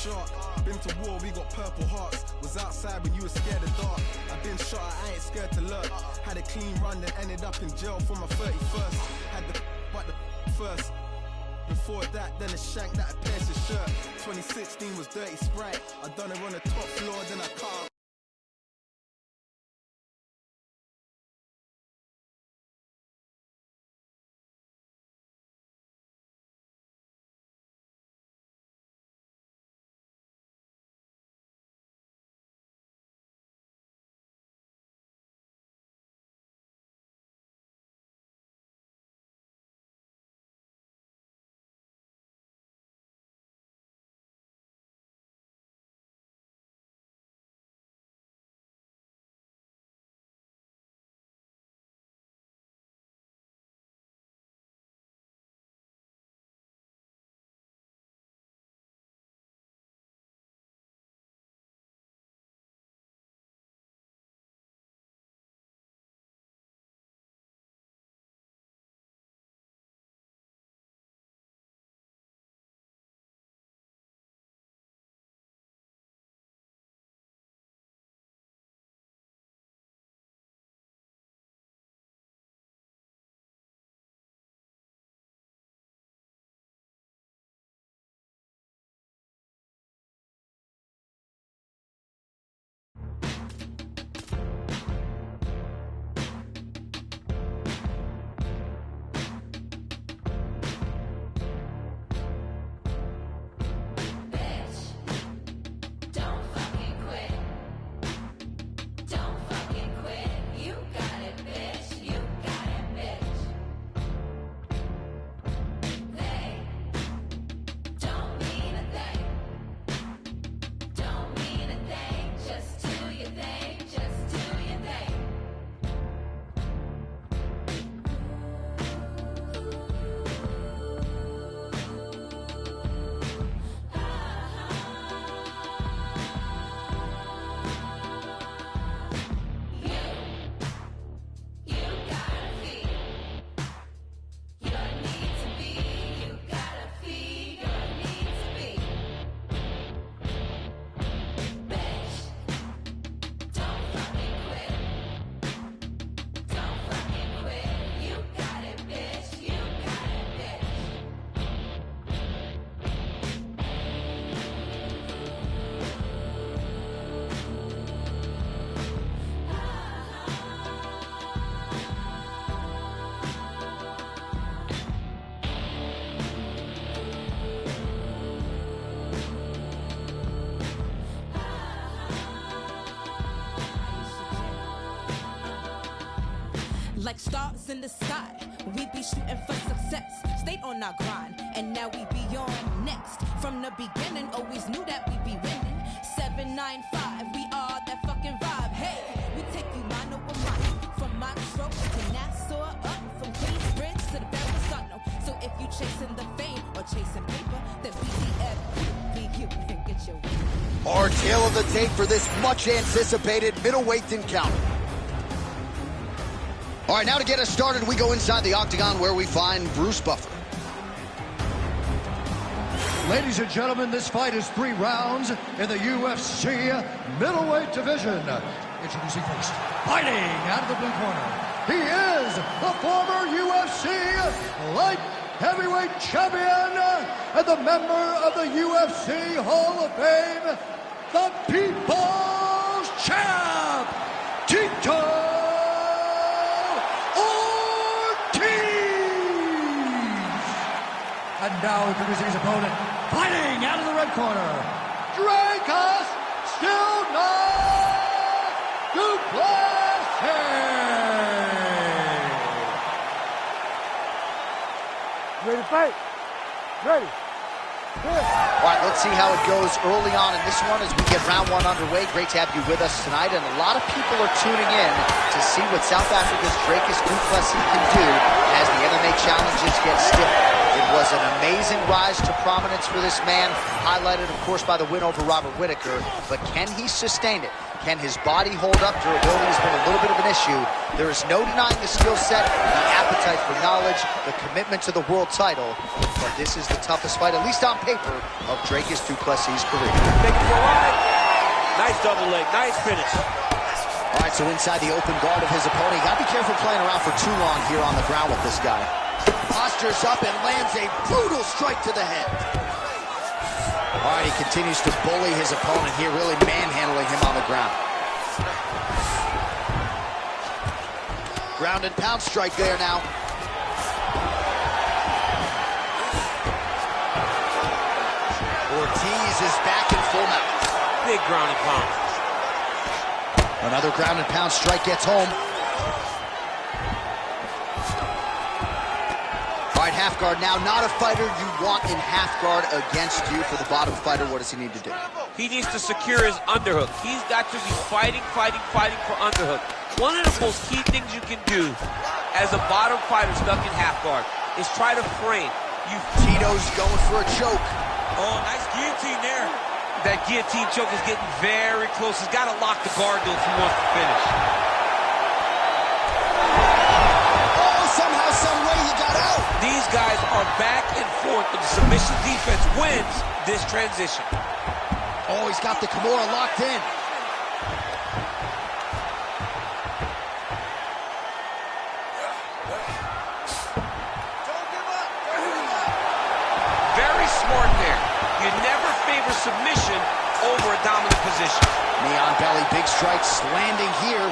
shark. Been to war, we got purple hearts. Was outside when you were scared of dark. I've been shot, I ain't scared to lurk. Had a clean run, then ended up in jail for my 31st. Had the but the first. Before that, then a shank that pierced his shirt. 2016 was Dirty Sprite. I done it on the top floor, then I cut. Like stars in the sky, we be shooting for success. Stayed on our grind, and now we be on next. From the beginning, always knew that we be winning. 795, we are that fucking vibe. Hey, we take you mano a mano, from Montrose to Nassau, up from Queensbridge to the Verrazano. So if you chasing the fame or chasing paper, then BDF, and get your way. Our tale of the tape for this much anticipated middleweight encounter. All right, now to get us started, we go inside the octagon where we find Bruce Buffer. Ladies and gentlemen, this fight is 3 rounds in the UFC middleweight division. Introducing first, fighting out of the blue corner. He is the former UFC light heavyweight champion and the member of the UFC Hall of Fame, the People's Champ, Tito. And now introducing his opponent, fighting out of the red corner, Dracus still not Duplessis. Ready to fight? Ready. Good. All right, let's see how it goes early on in this one as we get round 1 underway. Great to have you with us tonight, and a lot of people are tuning in to see what South Africa's Dracus Duplessis can do as the MMA challenges get stiff. It was an amazing rise to prominence for this man, highlighted, of course, by the win over Robert Whittaker. But can he sustain it? Can his body hold up? Durability has been a little bit of an issue. There is no denying the skill set, the appetite for knowledge, the commitment to the world title. But this is the toughest fight, at least on paper, of Dricus Du Plessis' career. Take it for a ride. Nice double leg, nice finish. All right, so inside the open guard of his opponent. You gotta be careful playing around for too long here on the ground with this guy. Postures up and lands a brutal strike to the head. All right, he continues to bully his opponent here, really manhandling him on the ground. Ground and pound strike there now. Ortiz is back in full mount. Big ground and pound. Another ground and pound strike gets home. All right, half guard now. Not a fighter you want in half guard against you. For the bottom fighter, what does he need to do? He needs to secure his underhook. He's got to be fighting for underhook. One of the most key things you can do as a bottom fighter stuck in half guard is try to frame. Tito's going for a choke. Oh, nice guillotine there. That guillotine choke is getting very close. He's got to lock the guard though if he wants to finish. Oh, somehow, some way he got out. These guys are back and forth, but the submission defense wins this transition. Oh, he's got the Kimura locked in. Very smart there. You never favor submission over a dominant position. Knee on belly, big strikes landing here.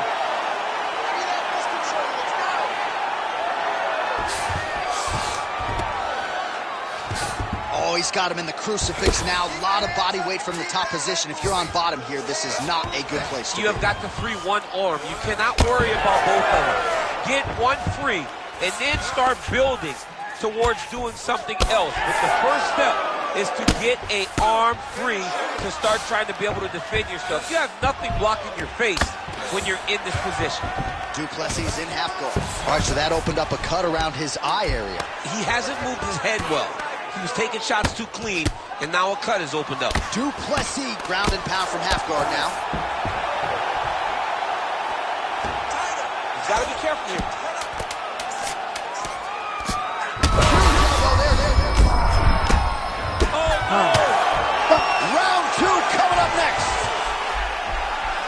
Oh, he's got him in the crucifix now. A lot of body weight from the top position. If you're on bottom here, this is not a good place to be. You have got to free one arm. You cannot worry about both of them. Get one free and then start building towards doing something else. But the first step is to get an arm free to start trying to be able to defend yourself. You have nothing blocking your face when you're in this position. Du Plessis in half guard. All right, so that opened up a cut around his eye area. He hasn't moved his head well. He was taking shots too clean, and now a cut is opened up. Du Plessis ground and pound from half guard now. He's got to be careful here. Round two coming up next.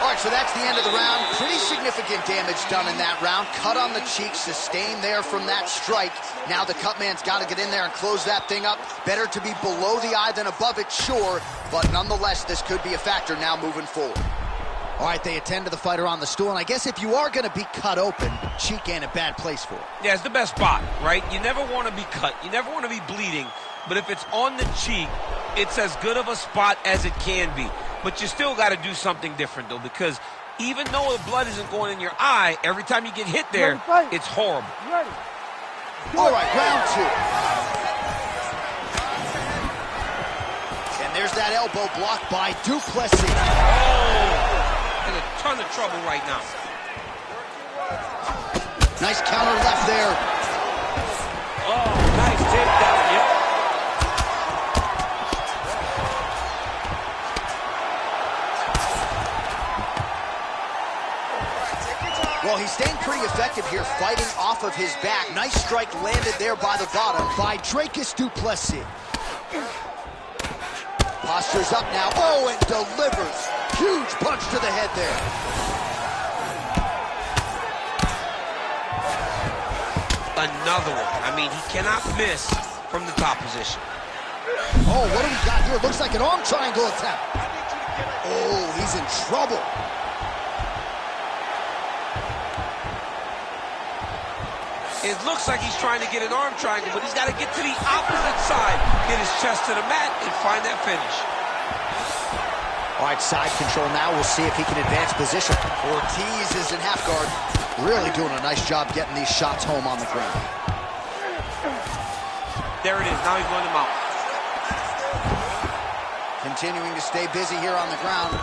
All right, so that's the end of the round. Pretty significant damage done in that round. Cut on the cheek, sustained there from that strike. Now the cut man's got to get in there and close that thing up. Better to be below the eye than above it, sure. But nonetheless, this could be a factor now moving forward. All right, they attend to the fighter on the stool. And I guess if you are going to be cut open, cheek ain't a bad place for it. Yeah, it's the best spot, right? You never want to be cut. You never want to be bleeding. But if it's on the cheek, it's as good of a spot as it can be. But you still got to do something different, though, because even though the blood isn't going in your eye, every time you get hit there, it's horrible. Ready. All right, round two. And there's that elbow blocked by Du Plessis. Oh, in a ton of trouble right now. Nice counter left there. Oh, nice takedown, yep. Well, he's staying pretty effective here, fighting off of his back. Nice strike landed there by the bottom by Dricus Du Plessis. Postures up now. Oh, and delivers. Huge punch to the head there. Another one. I mean, he cannot miss from the top position. Oh, what do we got here? Looks like an arm triangle attempt. Oh, he's in trouble. It looks like he's trying to get an arm triangle, but he's got to get to the opposite side, get his chest to the mat, and find that finish. All right, side control now. We'll see if he can advance position. Ortiz is in half guard. Really doing a nice job getting these shots home on the ground. There it is. Now he's going to mount. Continuing to stay busy here on the ground.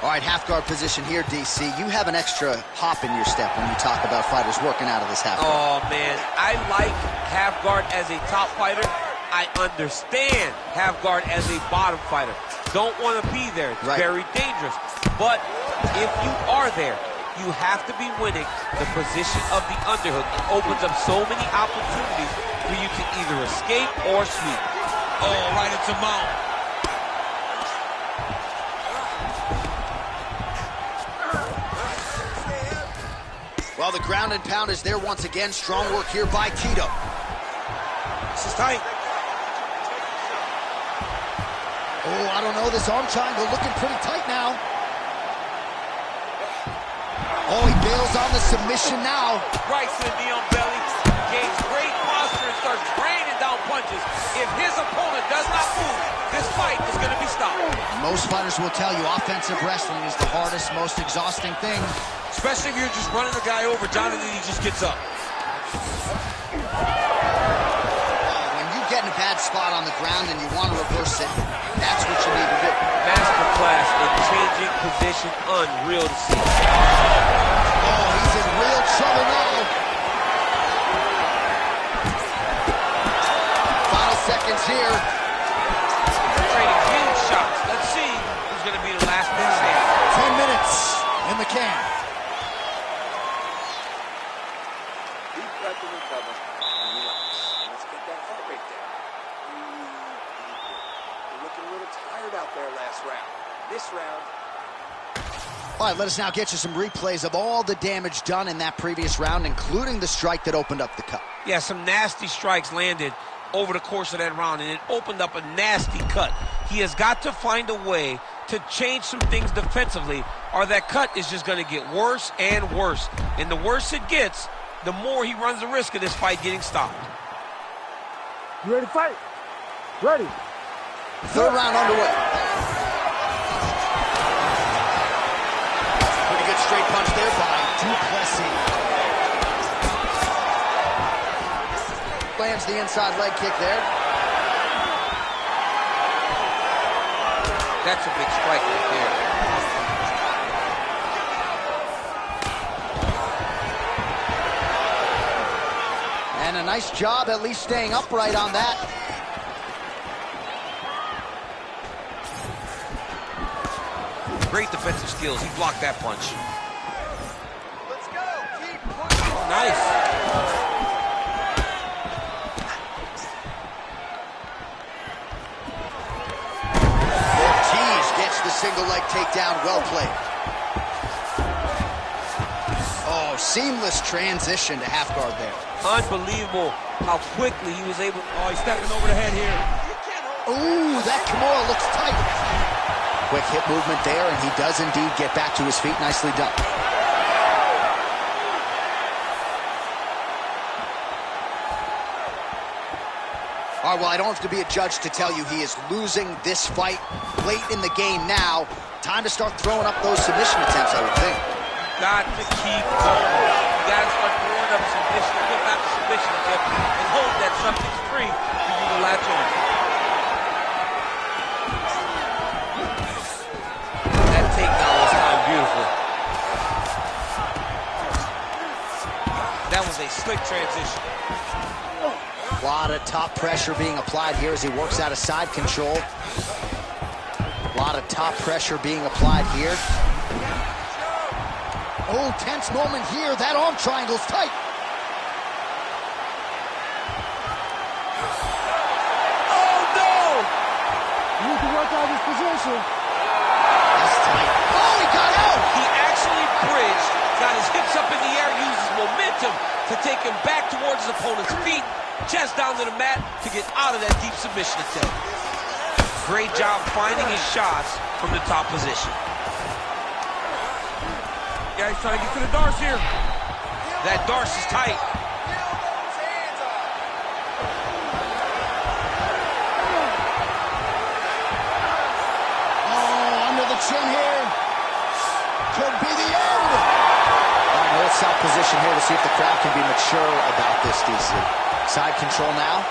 All All right, half guard position here, DC. You have an extra hop in your step when you talk about fighters working out of this half guard. Oh, man. I like half guard as a top fighter. I understand half guard as a bottom fighter. Don't want to be there. It's very dangerous. But if you are there, you have to be winning the position of the underhook. It opens up so many opportunities for you to either escape or sweep. Oh, right into mount. Well, the ground and pound is there once again. Strong work here by Tito. This is tight. Oh, I don't know. This arm triangle looking pretty tight now. Oh, he bails on the submission now. Right to the knee on belly. Gains great posture and starts raining down punches. If his opponent does not move, this fight is going to be stopped. Most fighters will tell you offensive wrestling is the hardest, most exhausting thing. Especially if you're just running the guy over, Jonathan, he just gets up. When you get in a bad spot on the ground and you want to reverse it, that's what you need to do. Masterclass in changing position, unreal to see. Oh, he's in real trouble now. Final seconds here. They're trading huge shots. Let's see who's going to be the last man standing. 10 minutes in the can. To recover and relax. Let's get that heart rate down. You're looking a little tired out there last round. This round. All right, let us now get you some replays of all the damage done in that previous round, including the strike that opened up the cut. Yeah, some nasty strikes landed over the course of that round, and it opened up a nasty cut. He has got to find a way to change some things defensively, or that cut is just going to get worse and worse. And the worse it gets, the more he runs the risk of this fight getting stopped. You ready to fight? Ready. Third round underway. Pretty good straight punch there by Duplessis. Lands the inside leg kick there. That's a big strike right there. And a nice job at least staying upright on that. Great defensive skills. He blocked that punch. Let's go. Keep pushing. Oh, nice. Ortiz gets the single leg takedown. Well played. Oh, seamless transition to half guard there. Unbelievable how quickly he was able. Oh, he's stepping over the head here. Ooh, that Kimura looks tight. Quick hip movement there, and he does indeed get back to his feet. Nicely done. All right, well, I don't have to be a judge to tell you he is losing this fight late in the game now. Time to start throwing up those submission attempts, I would think. Got to keep going. You got to start throwing up submission, put back the submission attempt, and hope that something's free for you to latch on. That takedown was timed beautiful. That was a slick transition. A lot of top pressure being applied here as he works out of side control. A lot of top pressure being applied here. Oh, tense moment here. That arm triangle's tight. Oh, no! You need to work out his position. That's tight. Oh, he got out! He actually bridged, got his hips up in the air, uses momentum to take him back towards his opponent's feet, chest down to the mat to get out of that deep submission attempt. Great job finding his shots from the top position. Yeah, he's trying to get to the darce here. That darce is tight. Oh, under the chin here. Could be the end. All right, let's stop position here to see if the crowd can be mature about this, DC. Side control now.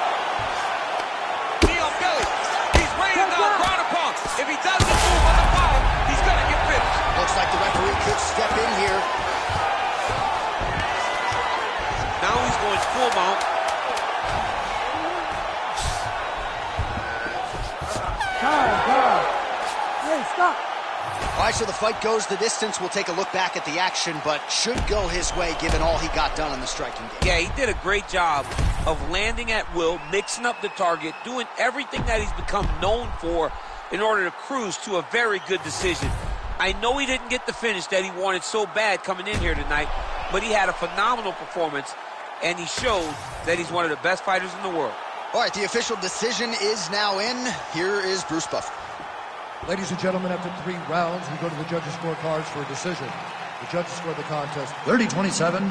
Knee on belly. He's raining down ground and pound. If he doesn't move on the bottom, he's going to get finished. like the referee could step in here. Now he's going full mount. Time. Hey, stop. All right, so the fight goes the distance. We'll take a look back at the action, but should go his way given all he got done in the striking game. Yeah, he did a great job of landing at will, mixing up the target, doing everything that he's become known for in order to cruise to a very good decision. I know he didn't get the finish that he wanted so bad coming in here tonight, but he had a phenomenal performance, and he showed that he's one of the best fighters in the world. All right, the official decision is now in. Here is Bruce Buffer. Ladies and gentlemen, after 3 rounds, we go to the judges' scorecards for a decision. The judges scored the contest 30-27,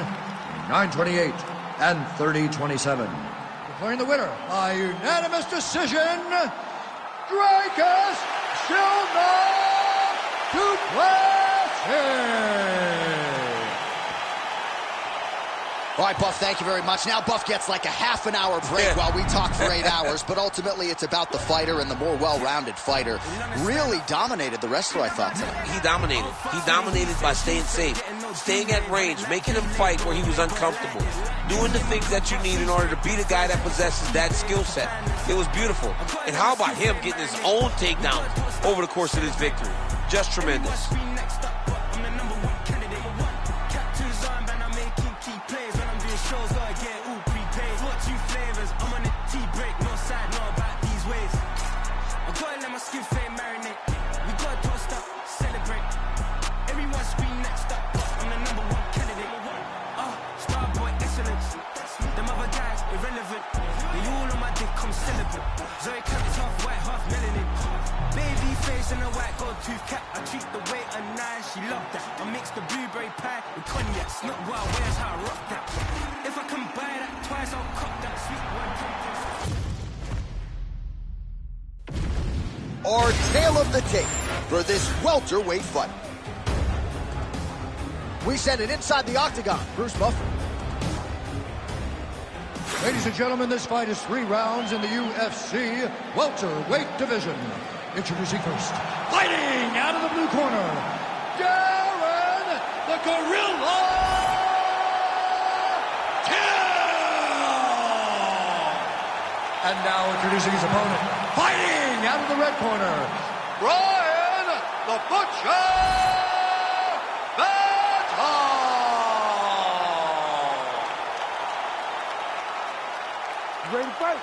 9-28, and 30-27. Declaring the winner by unanimous decision, Dracus Silva Duplessis. All right, Buff, thank you very much. Now Buff gets like a half an hour break while we talk for 8 hours, but ultimately it's about the fighter, and the more well-rounded fighter really dominated the wrestler, I thought, tonight. He dominated. He dominated by staying safe, staying at range, making him fight where he was uncomfortable, doing the things that you need in order to beat a guy that possesses that skill set. It was beautiful. And how about him getting his own takedown over the course of this victory? Just tremendous. In a white gold tooth cap, I treat the waiter nice. She loved that. I mix the blueberry pie with cognac. Not what I wear, how I rock that. If I can buy that twice, I'll cop that sweet one. Our tale of the tape for this welterweight fight. We send it inside the octagon. Bruce Buffer. Ladies and gentlemen, this fight is 3 rounds in the UFC welterweight division. Introducing first, fighting out of the blue corner, Darren the Gorilla Till! And now introducing his opponent, fighting out of the red corner, Brian the Butcher Baton! Ready to fight?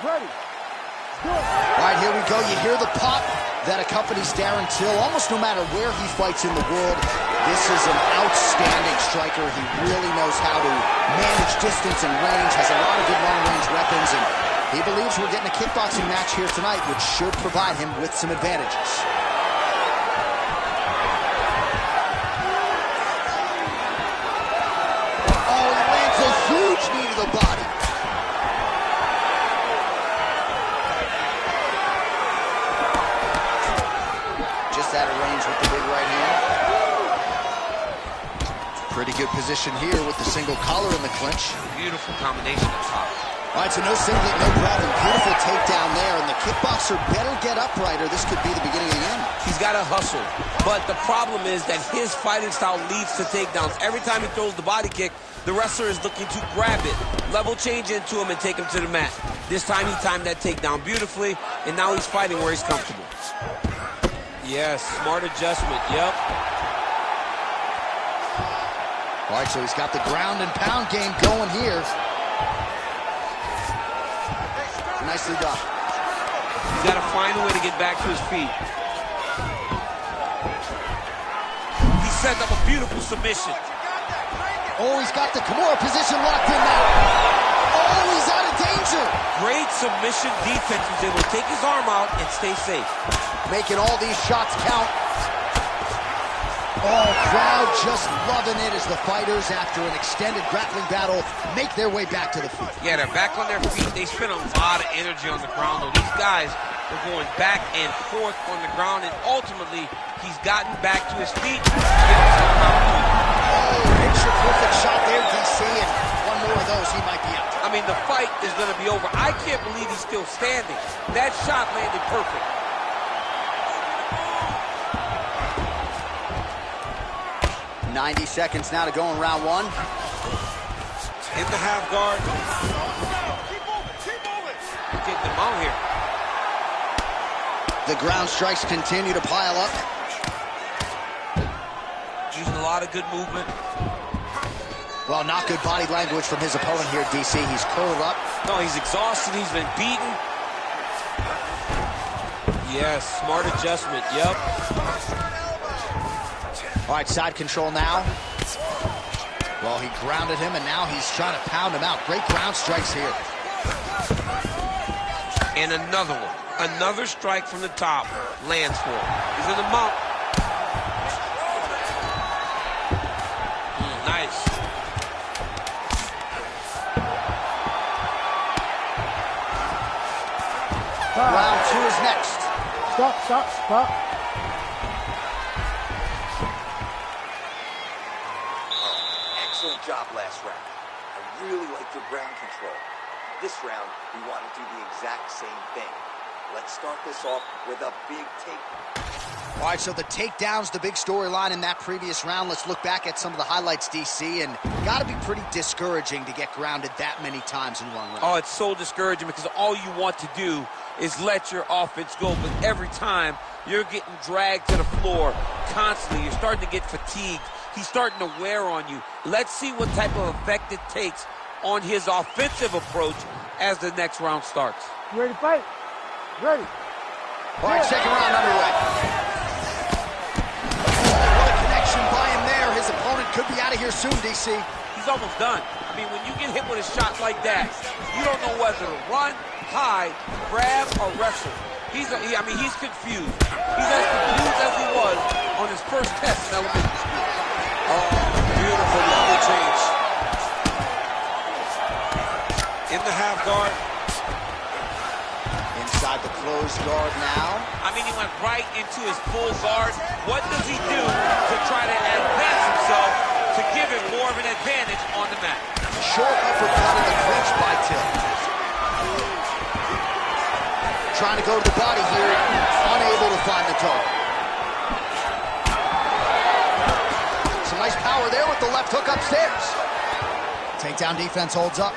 Ready. All right, here we go. You hear the pop that accompanies Darren Till almost no matter where he fights in the world. This is an outstanding striker. He really knows how to manage distance and range, has a lot of good long-range weapons, and he believes we're getting a kickboxing match here tonight, which should provide him with some advantages. Oh, he lands a huge knee to the body. Out of range with the big right hand. Pretty good position here with the single collar in the clinch. Beautiful combination up top. All right, so no singlet, no problem. Beautiful takedown there, and the kickboxer better get upright or this could be the beginning of the end. He's got to hustle, but the problem is that his fighting style leads to takedowns. Every time he throws the body kick, the wrestler is looking to grab it, level change into him, and take him to the mat. This time he timed that takedown beautifully, and now he's fighting where he's comfortable. Yes, smart adjustment, yep. All right, so he's got the ground and pound game going here. Nicely done. He's got to find a way to get back to his feet. He set up a beautiful submission. Oh, he's got the Kimura position locked in now. Oh, he's out of danger. Great submission defense. He's able to take his arm out and stay safe. Making all these shots count. Oh, crowd just loving it as the fighters, after an extended grappling battle, make their way back to the feet. Yeah, they're back on their feet. They spend a lot of energy on the ground, though. These guys are going back and forth on the ground, and ultimately, he's gotten back to his feet. Oh, picture perfect shot there, DC, and one more of those, he might be out. I mean, the fight is going to be over. I can't believe he's still standing. That shot landed perfect. 90 seconds now to go in round one. In the half guard. You're getting them out here. The ground strikes continue to pile up. Using a lot of good movement. Well, not good body language from his opponent here, DC. He's curled up. No, he's exhausted. He's been beaten. Yes, smart adjustment. Yep. All right, side control now. Well, he grounded him, and now he's trying to pound him out. Great ground strikes here. And another one. Another strike from the top. Lands for him. He's in the mount. Nice. Round two is next. Stop. Excellent job last round. I really liked your ground control. This round, we want to do the exact same thing. Let's start this off with a big take. All right, so the takedown's the big storyline in that previous round. Let's look back at some of the highlights, DC, and got to be pretty discouraging to get grounded that many times in one round. Oh, it's so discouraging because all you want to do is let your offense go, but every time you're getting dragged to the floor constantly. You're starting to get fatigued. He's starting to wear on you. Let's see what type of effect it takes on his offensive approach as the next round starts. You ready to fight? Ready. All right, second round underway. What a connection by him there. His opponent could be out of here soon, DC. He's almost done. I mean, when you get hit with a shot like that, you don't know whether to run, hide, grab, or wrestle. He's confused. He's as confused as he was on his first test in elementary school. Oh, beautiful level change. In the half guard. Inside the closed guard now. I mean, he went right into his full guard. What does he do to try to advance himself to give him more of an advantage on the mat? Short uppercut in the clinch by Till. Trying to go to the body here, unable to find the target. Some nice power there with the left hook upstairs. Takedown defense holds up.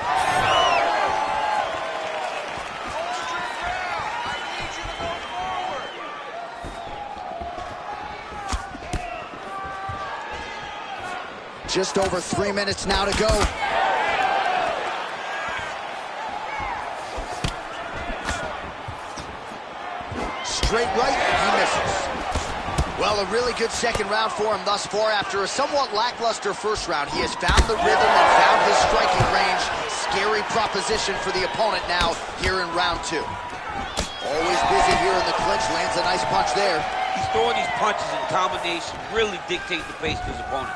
Just over 3 minutes now to go. Straight right, he misses. Well, a really good second round for him thus far. After a somewhat lackluster first round, he has found the rhythm and found his striking range. Scary proposition for the opponent now here in round two. Always busy here in the clinch, lands a nice punch there. He's throwing these punches in combination, really dictate the pace to his opponent.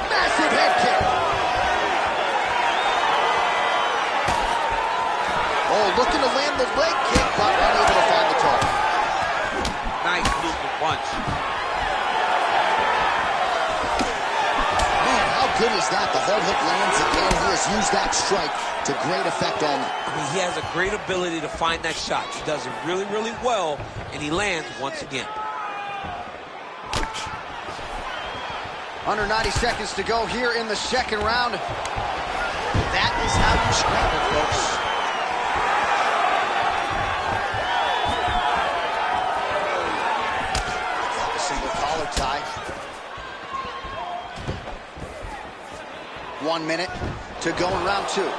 Massive head kick. Oh, looking to land the leg kick, but unable to find the target. Nice movement punch. Man, how good is that? The hard hook lands again. He has used that strike to great effect on him. I mean, he has a great ability to find that shot. He does it really, really well, and he lands once again. Under 90 seconds to go here in the second round. That is how you scramble, folks. A single collar tie. 1 minute to go in round two.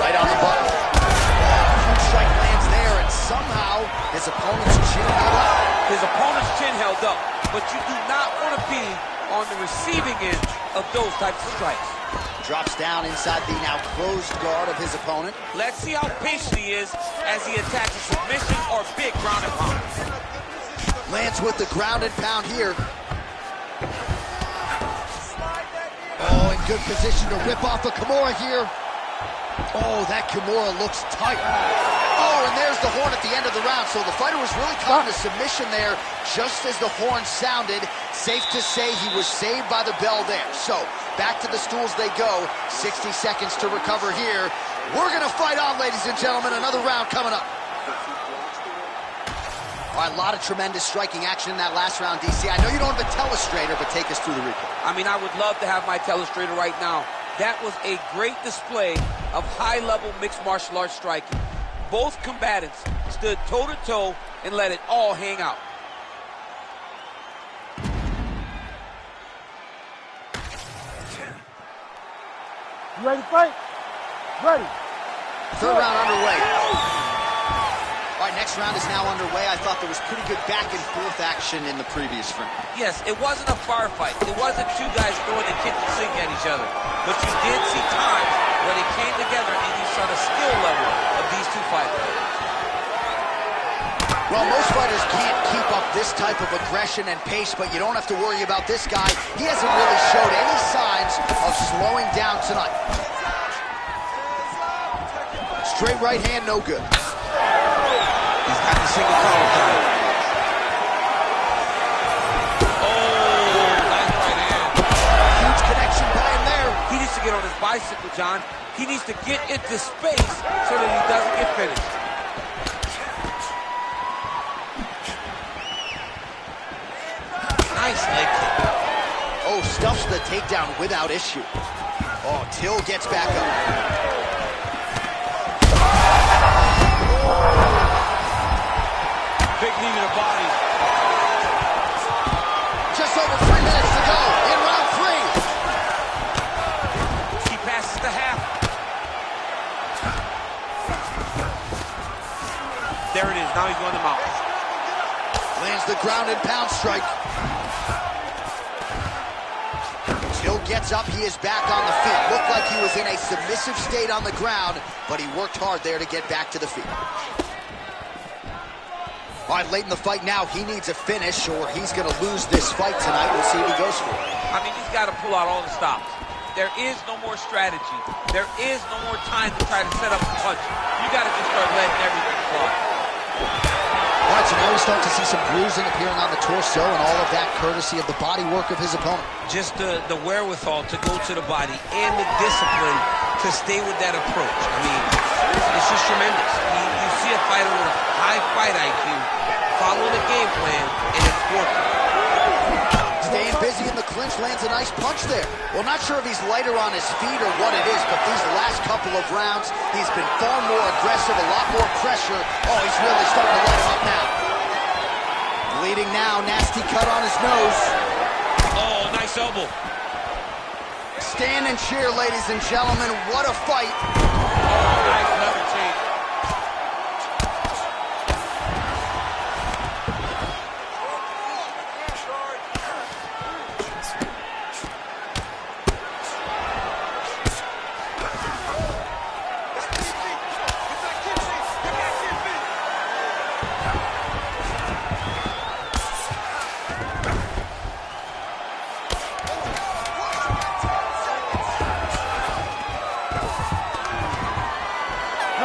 Right on the button. Huge strike lands there, and somehow his opponent's chin held up. His opponent's chin held up, but you do not want to be on the receiving end of those types of strikes. Drops down inside the now closed guard of his opponent. Let's see how patient he is as he attacks a submission or big ground and pound. Lands with the ground and pound here. Oh, in good position to rip off a Kimura here. Oh, that Kimura looks tight. Oh, and there's the horn at the end of the round. So the fighter was really caught in a submission there just as the horn sounded. Safe to say he was saved by the bell there. So back to the stools they go. 60 seconds to recover here. We're going to fight on, ladies and gentlemen. Another round coming up. All right, a lot of tremendous striking action in that last round, DC. I know you don't have a telestrator, but take us through the replay. I mean, I would love to have my telestrator right now. That was a great display of high-level mixed martial arts striking. Both combatants stood toe-to-toe and let it all hang out. You ready to fight? Ready. Third round underway. All right, next round is now underway. I thought there was pretty good back-and-forth action in the previous round. Yes, it wasn't a firefight. It wasn't two guys throwing the kitchen sink at each other. But you did see times where they came together and you saw the skill level of these two fighters. Well, most fighters can't keep up this type of aggression and pace, but you don't have to worry about this guy. He hasn't really showed any signs of slowing down tonight. Straight right hand, no good. He's got the single collar time. Oh, nice right hand. Huge connection by him there. He needs to get on his bicycle, John. He needs to get into space so that he doesn't get finished. Nice leg kick. Oh, stuffs the takedown without issue. Oh, Till gets back up. Big knee to the body. Just over 3 minutes to go in round 3. He passes the half. There it is. Now he's going to mount. Lands the ground and pound strike. Till gets up. He is back on the feet. Looked like he was in a submissive state on the ground, but he worked hard there to get back to the feet. All right, late in the fight now, he needs a finish or he's going to lose this fight tonight. We'll see if he goes for it. I mean, he's got to pull out all the stops. There is no more strategy. There is no more time to try to set up a punch. You got to just start letting everything fly. All right, so now we start to see some bruising appearing on the torso, and all of that courtesy of the body work of his opponent. Just the wherewithal to go to the body and the discipline to stay with that approach. I mean, it's just tremendous. You see a fighter with a high fight IQ follow the game plan, and it's working. Staying busy in the clinch, lands a nice punch there. Well, not sure if he's lighter on his feet or what it is, but these last couple of rounds, he's been far more aggressive, a lot more pressure. Oh, he's really starting to light him up now. Bleeding now, nasty cut on his nose. Oh, nice elbow. Stand and cheer, ladies and gentlemen. What a fight. Oh, nice lever change.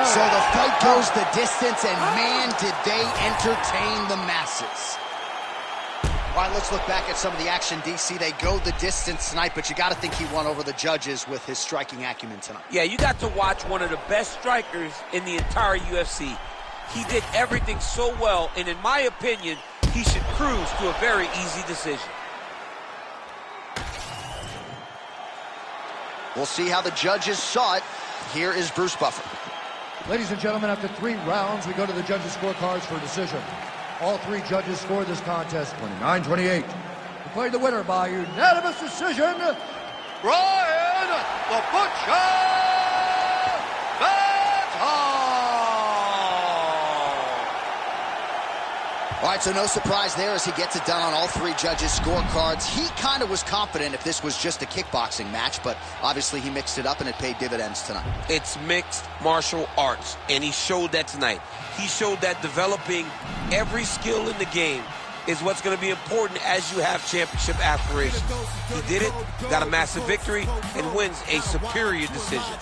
So the fight goes the distance, and man, did they entertain the masses. All right, let's look back at some of the action, DC. They go the distance tonight, but you got to think he won over the judges with his striking acumen tonight. Yeah, you got to watch one of the best strikers in the entire UFC. He did everything so well, and in my opinion, he should cruise to a very easy decision. We'll see how the judges saw it. Here is Bruce Buffer. Ladies and gentlemen, after 3 rounds, we go to the judges' scorecards for a decision. All 3 judges scored this contest 29-28. Declared the winner by unanimous decision, Brian the Butcher Hanel. All right, so no surprise there as he gets it done on all 3 judges' scorecards. He kind of was confident if this was just a kickboxing match, but obviously he mixed it up and it paid dividends tonight. It's mixed martial arts, and he showed that tonight. He showed that developing every skill in the game is what's going to be important as you have championship aspirations. He did it, got a massive victory, and wins a superior decision.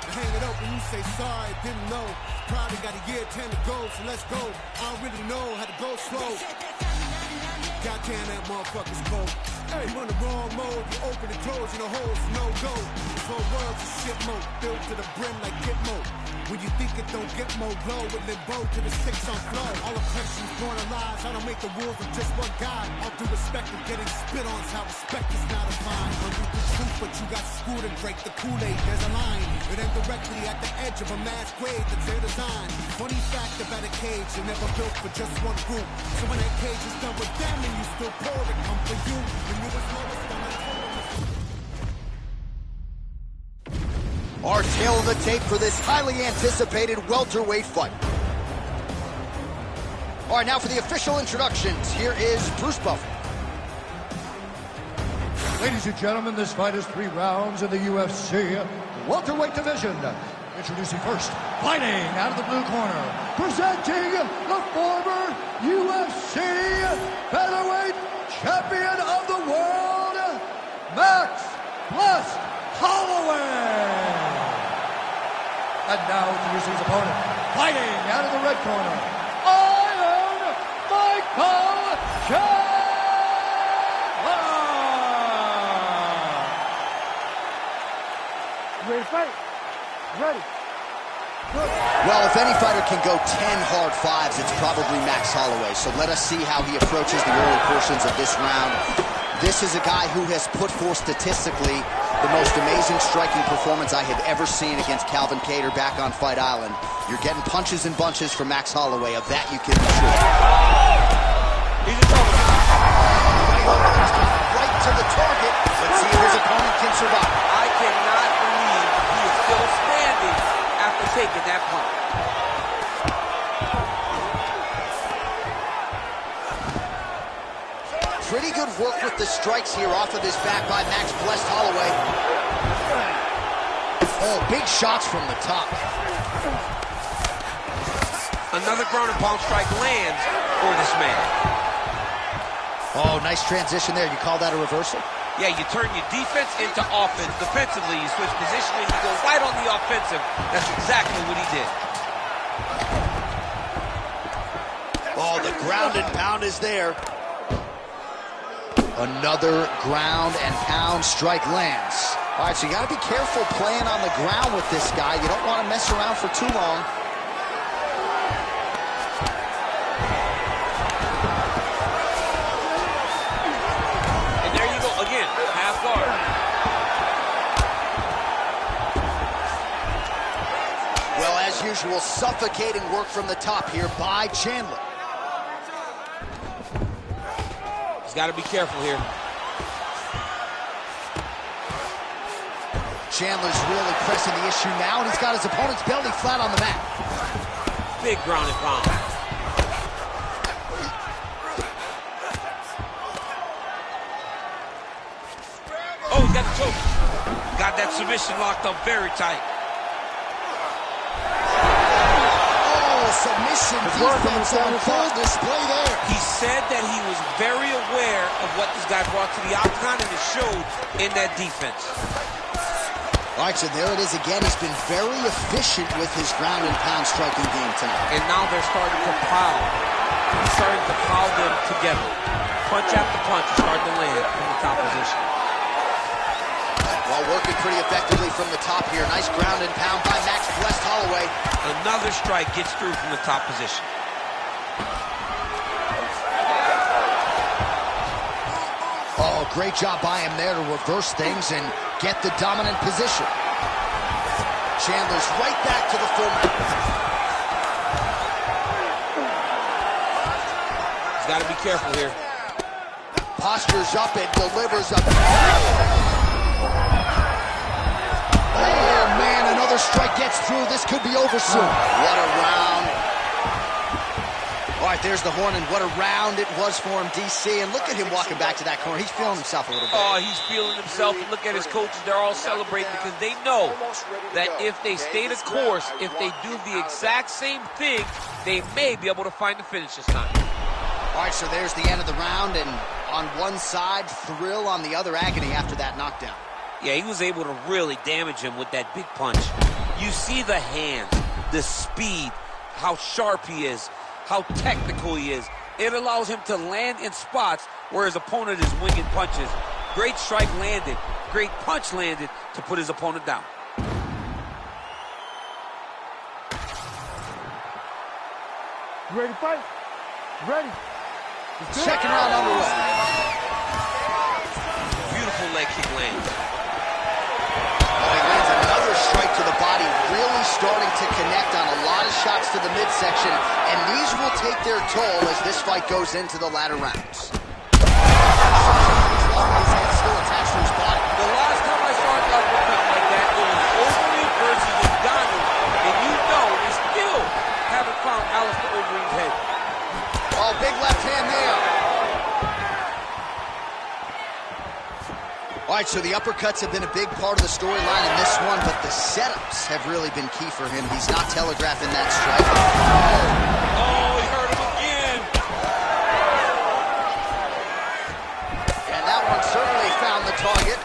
Hang it up when you say sorry, didn't know. Probably got a year 10 to go, so let's go. I don't really know how to go slow. Goddamn, that motherfucker's cold. Hey, you in the wrong mode, you open the doors and the holes, no go. This whole world's a shit mode, filled to the brim like Gitmo. When you think it don't get more glow, it live bow to the 6 on flow. All oppression's born of lies, I don't make the rules of just one guy. All due respect of getting spit on is how respect is not defined. Hungry for truth, but you got screwed and break the Kool-Aid, there's a line. It ain't directly at the edge of a mass grave that's their design. Funny fact about a cage, you're never built for just one group. So when that cage is done with them and you still pour it, come for you. When you was lowest on the Our tail of the tape for this highly anticipated welterweight fight. All right, now for the official introductions. Here is Bruce Buffer. Ladies and gentlemen, this fight is 3 rounds in the UFC welterweight division. Introducing first, fighting out of the blue corner, presenting the former UFC featherweight champion of the world, Max Blessed Holloway. And now introducing his opponent, fighting out of the red corner, Iron Michael Chandler. You ready to fight? Ready. Good. Well, if any fighter can go 10 hard fives, it's probably Max Holloway. So let us see how he approaches the early portions of this round. This is a guy who has put forth statistically the most amazing striking performance I have ever seen against Calvin Kattar back on Fight Island. You're getting punches and bunches from Max Holloway. Of that you can be sure. He's in trouble. Right to the target. Let's see if his opponent can survive. I cannot believe he is still standing after taking that punch. Pretty good work with the strikes here off of his back by Max Blessed Holloway. Oh, big shots from the top. Another ground and pound strike lands for this man. Oh, nice transition there. You call that a reversal? Yeah, you turn your defense into offense. Defensively, you switch positioning, you go right on the offensive. That's exactly what he did. Oh, the ground and pound is there. Another ground and pound strike lands. All right, so you got to be careful playing on the ground with this guy. You don't want to mess around for too long. And there you go again, half guard. Well, as usual, suffocating work from the top here by Chandler. He's got to be careful here. Chandler's really pressing the issue now, and he's got his opponent's belly flat on the mat. Big ground and pound. Oh, he's got the choke. Got that submission locked up very tight. Submission defense on full display there. He said that he was very aware of what this guy brought to the octagon, and it showed in that defense. All right, so there it is again. He's been very efficient with his ground and pound striking game tonight. And now they're starting to pile. He's starting to pile them together. Punch after punch is starting to land from the top position. While working pretty effectively from the top here. Nice ground and pound by Max Blessed Holloway. Another strike gets through from the top position. Oh, great job by him there to reverse things and get the dominant position. Chandler's right back to the full mat. He's got to be careful here. Postures up and delivers up. Oh, man, another strike gets through. This could be over soon. What a round. All right, there's the horn, and what a round it was for him, DC. And look at him walking back to that corner. He's feeling himself a little bit. Oh, he's feeling himself. And look at his coaches. They're all celebrating because they know that if they stay the course, if they do the exact same thing, they may be able to find the finish this time. All right, so there's the end of the round, and on one side, thrill, on the other, agony after that knockdown. Yeah, he was able to really damage him with that big punch. You see the hands, the speed, how sharp he is, how technical he is. It allows him to land in spots where his opponent is winging punches. Great strike landed, great punch landed to put his opponent down. You ready to fight? Ready. Second round underway. Beautiful leg kick lands. Oh, he lands another strike to the body, really starting to connect on a lot of shots to the midsection, and these will take their toll as this fight goes into the latter rounds. His head still attached to his body. The last time I saw an uppercut like that, it was Overeem versus Ngannou, and you know we still haven't found Alistair Overeem's head. Oh, big left hand there. All right, so the uppercuts have been a big part of the storyline in this one, but the setups have really been key for him. He's not telegraphing that strike. Oh, he hurt him again. And that one certainly found the target.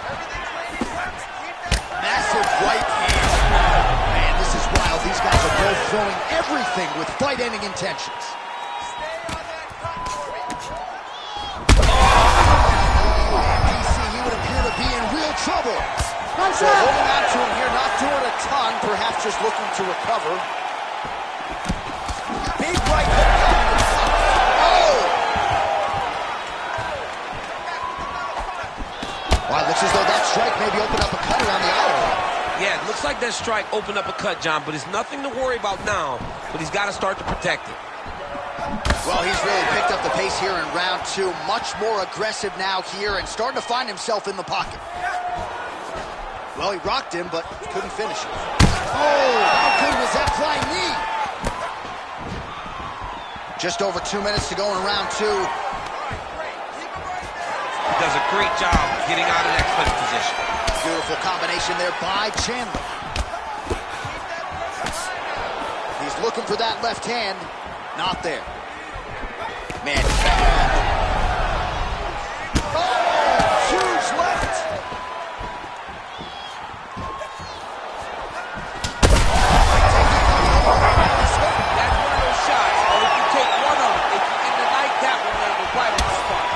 Massive right hand. Man, this is wild. These guys are both throwing everything with fight-ending intentions. Trouble. So holding on to him here, not doing a ton, perhaps just looking to recover. Big right hook coming to the top. Oh! Wow, it looks as though that strike maybe opened up a cut around the eye. Yeah, it looks like that strike opened up a cut, John, but it's nothing to worry about now, but he's got to start to protect it. Well, he's really picked up the pace here in round two. Much more aggressive now here and starting to find himself in the pocket. Well, he rocked him, but couldn't finish it. Oh, how good was that flying knee? Just over 2 minutes to go in round two. He does a great job getting out of that clinch position. Beautiful combination there by Chandler. He's looking for that left hand. Not there. Man. Oh, huge left. That's one of those shots, or if you take one of them, if you end the night, that one landed right on the spot.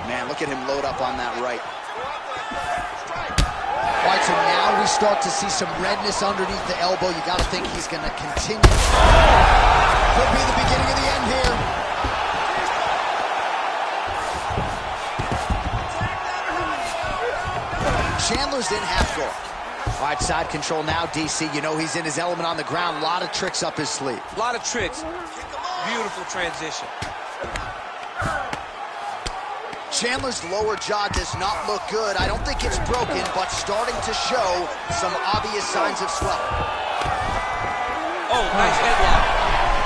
Man, look at him load up on that right. All right, so now we start to see some redness underneath the elbow. You got to think he's going to continue. Could be the beginning of the end here. Chandler's in half guard. All right, side control now, DC. You know he's in his element on the ground. A lot of tricks up his sleeve. A lot of tricks. Beautiful transition. Chandler's lower jaw does not look good. I don't think it's broken, but starting to show some obvious signs of swelling. Oh, nice headlock.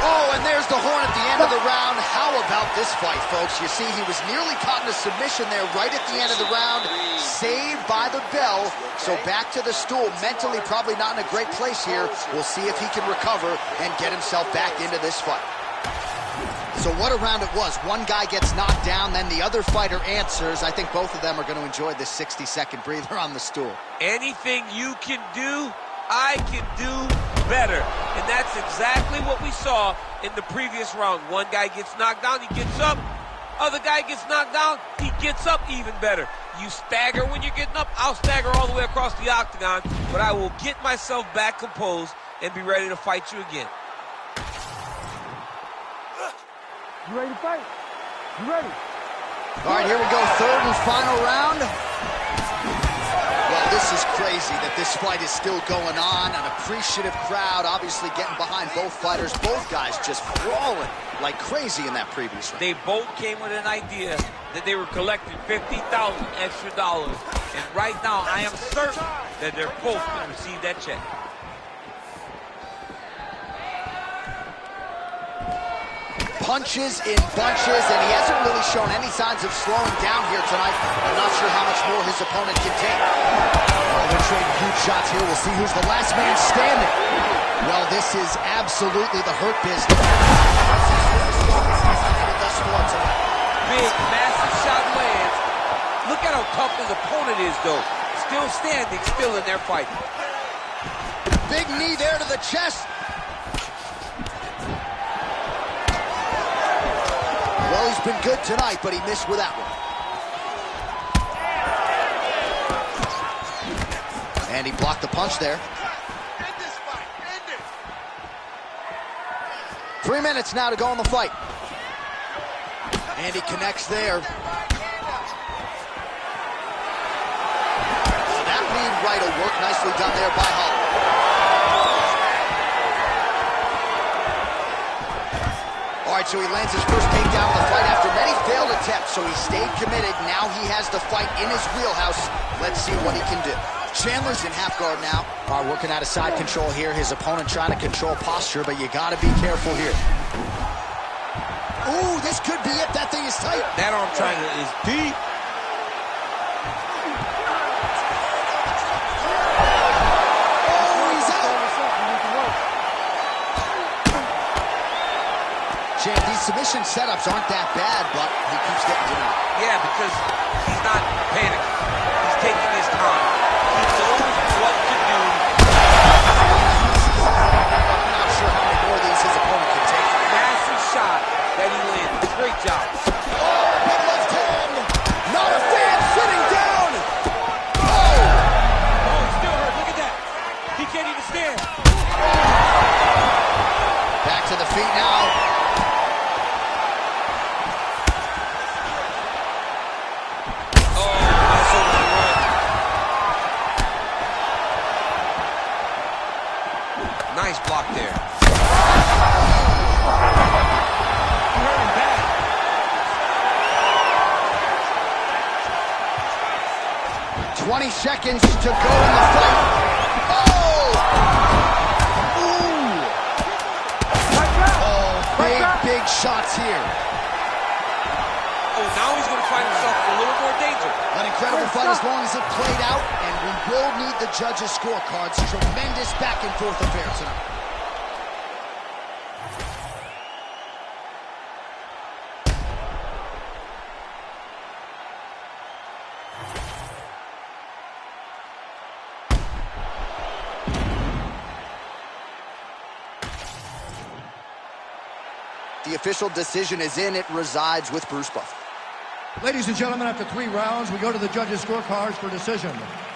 Oh, and there's the horn at the end of the round. How about this fight, folks? You see, he was nearly caught in a submission there right at the end of the round. Saved by the bell. So back to the stool. Mentally probably not in a great place here. We'll see if he can recover and get himself back into this fight. So what a round it was. One guy gets knocked down, then the other fighter answers. I think both of them are going to enjoy this 60-second breather on the stool. Anything you can do, I can do better. And that's exactly what we saw in the previous round. One guy gets knocked down, he gets up. Other guy gets knocked down, he gets up even better. You stagger when you're getting up, I'll stagger all the way across the octagon, but I will get myself back composed and be ready to fight you again. You ready to fight? You ready? All right, here we go. Third and final round. Well, this is crazy that this fight is still going on. An appreciative crowd, obviously getting behind both fighters. Both guys just brawling like crazy in that previous round. They both came with an idea that they were collecting $50,000 extra dollars. And right now, I am certain that they're both going to receive that check. Punches in bunches, and he hasn't really shown any signs of slowing down here tonight. I'm not sure how much more his opponent can take. Oh, they're trading huge shots here. We'll see who's the last man standing. Well, this is absolutely the hurt business. Big, massive shot lands. Look at how tough his opponent is, though. Still standing, still in there fighting. Big knee there to the chest. Well, he's been good tonight, but he missed with that one. And he blocked the punch there. 3 minutes now to go in the fight. And he connects there. Oh, that lead right will work. Nicely done there by Holloway. All right, so he lands his first takedown of the fight after many failed attempts. So he stayed committed. Now he has the fight in his wheelhouse. Let's see what he can do. Chandler's in half guard now. Working out of side control here. His opponent trying to control posture, but you got to be careful here. Ooh, this could be it. That thing is tight. That arm triangle is deep. Oh, he's out. Jay, these submission setups aren't that bad, but he keeps getting to them. Yeah, because he's not panicking. He's taking his time. He knows what to do. I'm not sure how many more of these his opponent can take. Massive shot that he landed. Great job. Oh, big left hand. Not a fan sitting down. Oh. Oh, he still hurt. Look at that. He can't even stand. Back to the feet now. Oh, that's over the run. Nice block there. 20 seconds to go in the fight. Oh! Ooh! Oh, big shots here. Oh, now he's going to find himself in a little more danger. An incredible fight as long as it played out, and we will need the judges' scorecards. Tremendous back and forth affair tonight. The official decision is in. It resides with Bruce Buffer. Ladies and gentlemen, after 3 rounds, we go to the judges' scorecards for decision.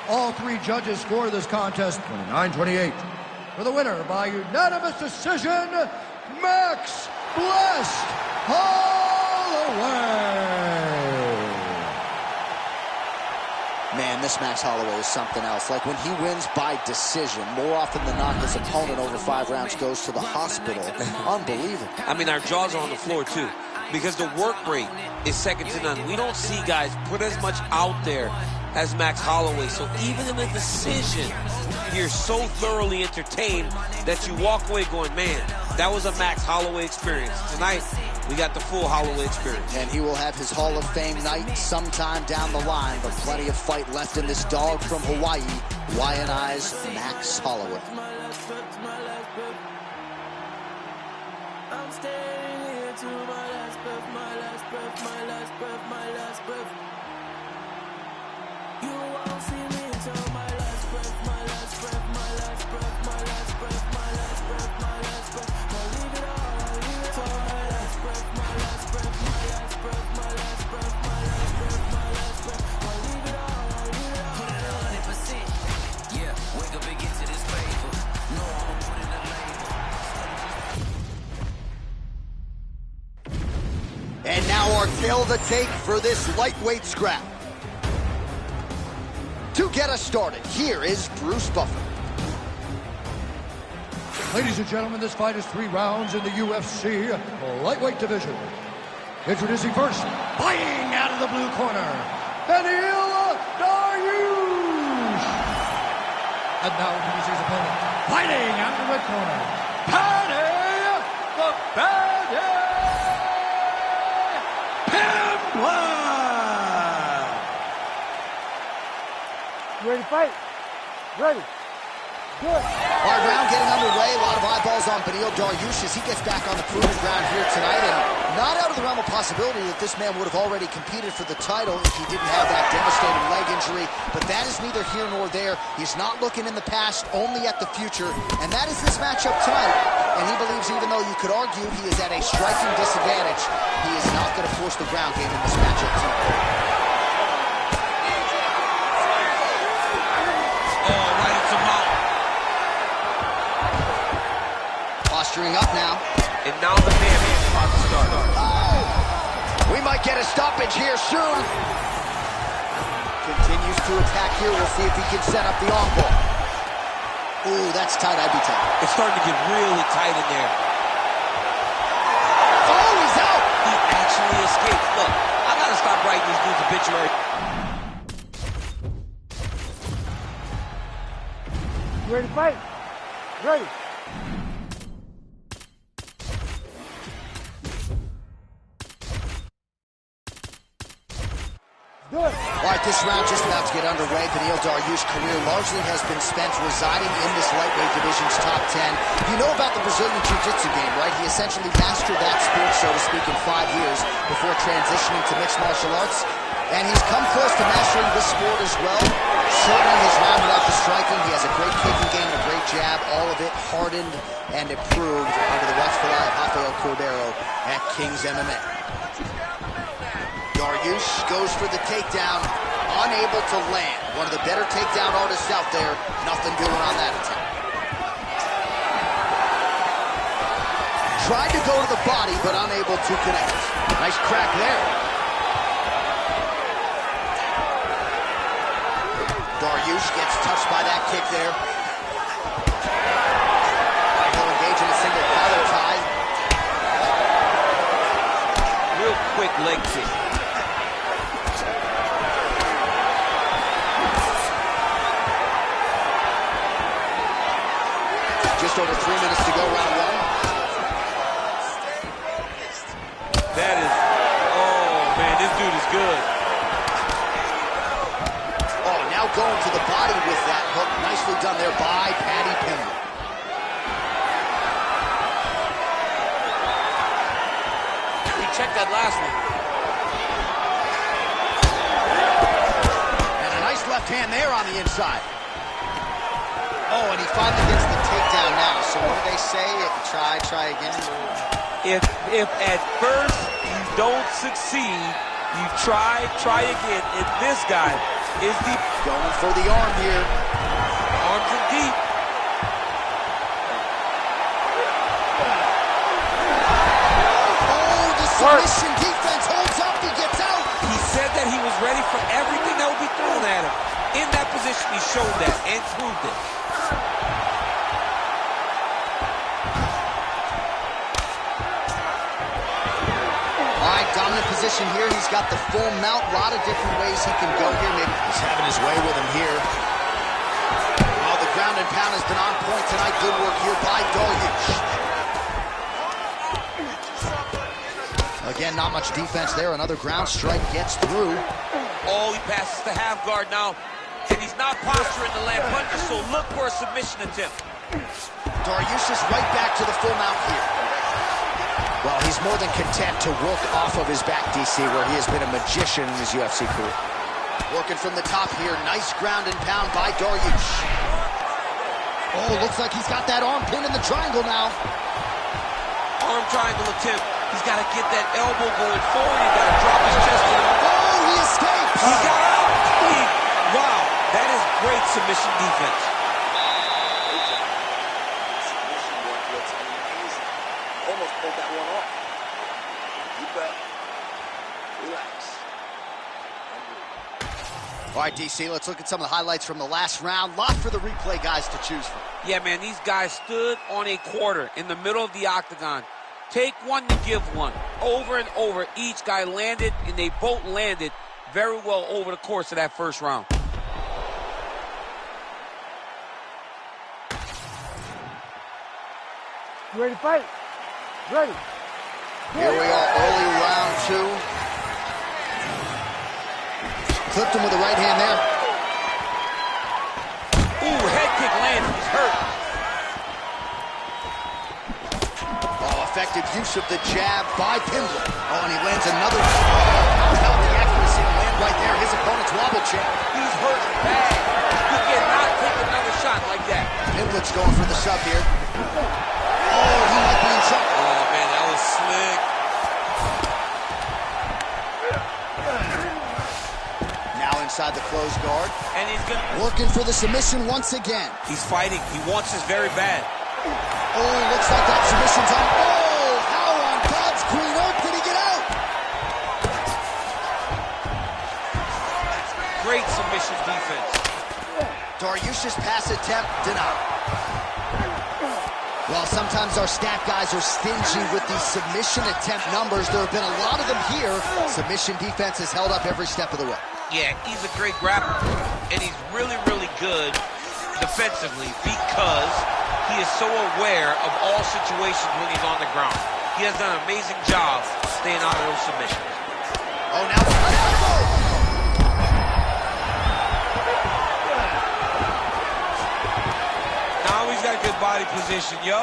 All 3 judges score this contest 29-28. For the winner by unanimous decision, Max Blessed Holloway. Man, this Max Holloway is something else. Like when he wins by decision, more often than not, his opponent over 5 rounds goes to the hospital. Unbelievable. I mean, our jaws are on the floor, too, because the work rate is second to none. We don't see guys put as much out there as Max Holloway. So even in the decision, you're so thoroughly entertained that you walk away going, man, that was a Max Holloway experience. Tonight, we got the full Holloway experience. And he will have his Hall of Fame night sometime down the line, but plenty of fight left in this dog from Hawaii, Y&I's Max Holloway. I'm staying here to my last breath, my last breath, my last breath, my last breath. You won't see me until my last breath, my last breath, my last breath, my last breath, my last breath, my last breath. I'll leave it all, I'll leave it all. My last breath, my last breath, my last breath, my last breath, my last breath, my last breath. I'll leave it all, I'll leave it all. Put it 100%. Yeah, wake up and get to this paper. No, I'ma put in the label. And now our tale of the tape for this lightweight scrap. To get us started, here is Bruce Buffer. Ladies and gentlemen, this fight is 3 rounds in the UFC lightweight division. Introducing first, fighting out of the blue corner, Hanel. And now introducing his opponent, fighting out of the red corner, Paddy the Bandit Pimblett. You ready to fight? Ready. All right, round getting underway. A lot of eyeballs on Beneil Dariush as he gets back on the proving ground here tonight. And not out of the realm of possibility that this man would have already competed for the title if he didn't have that devastating leg injury. But that is neither here nor there. He's not looking in the past, only at the future. And that is this matchup tonight. And he believes even though you could argue he is at a striking disadvantage, he is not going to force the ground game in this matchup tonight. Posturing up now. And now the damage is about to start. We might get a stoppage here soon. Continues to attack here. We'll see if he can set up the arm ball. Ooh, that's tight. I'd be tight. It's starting to get really tight in there. Oh, he's out. He actually escaped. Look, I gotta stop writing these dudes obituary. You ready to fight? Ready. All right, this round just about to get underway. Beneil Dariush's career largely has been spent residing in this lightweight division's top 10. You know about the Brazilian Jiu-Jitsu game, right? He essentially mastered that sport, so to speak, in 5 years before transitioning to mixed martial arts. And he's come close to mastering this sport as well. Certainly has rounded out the striking. He has a great kicking game, a great jab, all of it hardened and improved under the watchful eye of Rafael Cordeiro at King's MMA. Dariush goes for the takedown, unable to land. One of the better takedown artists out there, nothing doing on that attempt. Tried to go to the body, but unable to connect. Nice crack there. Dariush gets touched by that kick there. He'll engage in a single collar tie. Real quick leg kick. Just over 3 minutes to go, round one. That is, oh man, this dude is good. Oh, now going to the body with that hook. Nicely done there by Paddy Pimblett. Check that last one. And a nice left hand there on the inside. Oh, and he finally gets the takedown now. So what do they say? If you try again. If at first you don't succeed, you try again. And this guy is deep. Going for the arm here. Arms in deep. Submission defense holds up, he gets out. He said that he was ready for everything that would be thrown at him. In that position, he showed that and proved it. All right, dominant position here. He's got the full mount. A lot of different ways he can go here. Maybe he's having his way with him here. Oh, the ground and pound has been on point tonight. Good work here by Dariush. Again, not much defense there. Another ground strike gets through. Oh, he passes the half guard now. And he's not posturing to land punches, so look for a submission attempt. Dariush is right back to the full mount here. Well, he's more than content to work off of his back, DC, where he has been a magician in his UFC career. Working from the top here. Nice ground and pound by Dariush. Oh, looks like he's got that arm pinned in the triangle now. Arm triangle attempt. He's got to get that elbow going forward. He's got to drop his chest in. Oh, he escapes. He got out. Wow, that is great submission defense. Submission work looks amazing. Almost pulled that one off. You bet. Relax. All right, DC, let's look at some of the highlights from the last round. Lot for the replay guys to choose from. Yeah, man, these guys stood on a quarter in the middle of the octagon. Take one to give one. Over and over, each guy landed, and they both landed very well over the course of that first round. You ready to fight? Ready. Here we are, early round two. Clipped him with the right hand there. Ooh, head kick landed. He's hurt. effective use of the jab by Pimblett. Oh, and he lands another. How about the accuracy to land right there? His opponent's wobble check. He's hurt bad. He cannot take another shot like that. Pimblett's going for the sub here. Oh, he might be in trouble. Oh, man, that was slick. Now inside the closed guard. And he's gonna... Working for the submission once again. He's fighting. He wants this very bad. Oh, looks like that submission's on. Oh, how on God's green earth did he get out? Great submission defense. Dariush's pass attempt denied. Well, sometimes our stat guys are stingy with these submission attempt numbers. There have been a lot of them here. Submission defense has held up every step of the way. Yeah, he's a great grappler, and he's really, really good defensively because he is so aware of all situations when he's on the ground. He has done an amazing job staying out of those submissions. Oh, now an elbow! Now he's got a good body position, yo.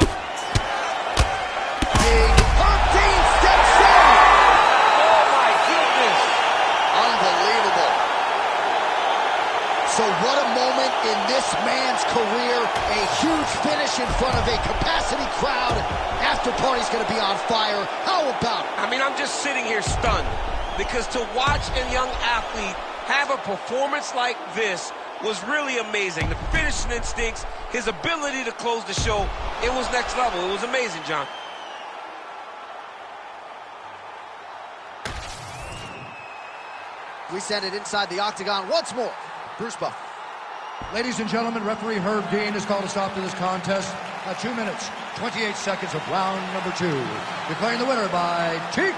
Big Herb Dean steps in! Oh, my goodness. Unbelievable. So what a moment in this man's career. A huge finish in front of a capacity crowd. After party's going to be on fire. How about it? I mean, I'm just sitting here stunned because to watch a young athlete have a performance like this was really amazing. The finishing instincts, his ability to close the show, it was next level. It was amazing, John. We send it inside the octagon once more. Bruce Buffer. Ladies and gentlemen, referee Herb Dean has called a stop to this contest at 2 minutes, 28 seconds of round number 2. Declaring the winner by TKO,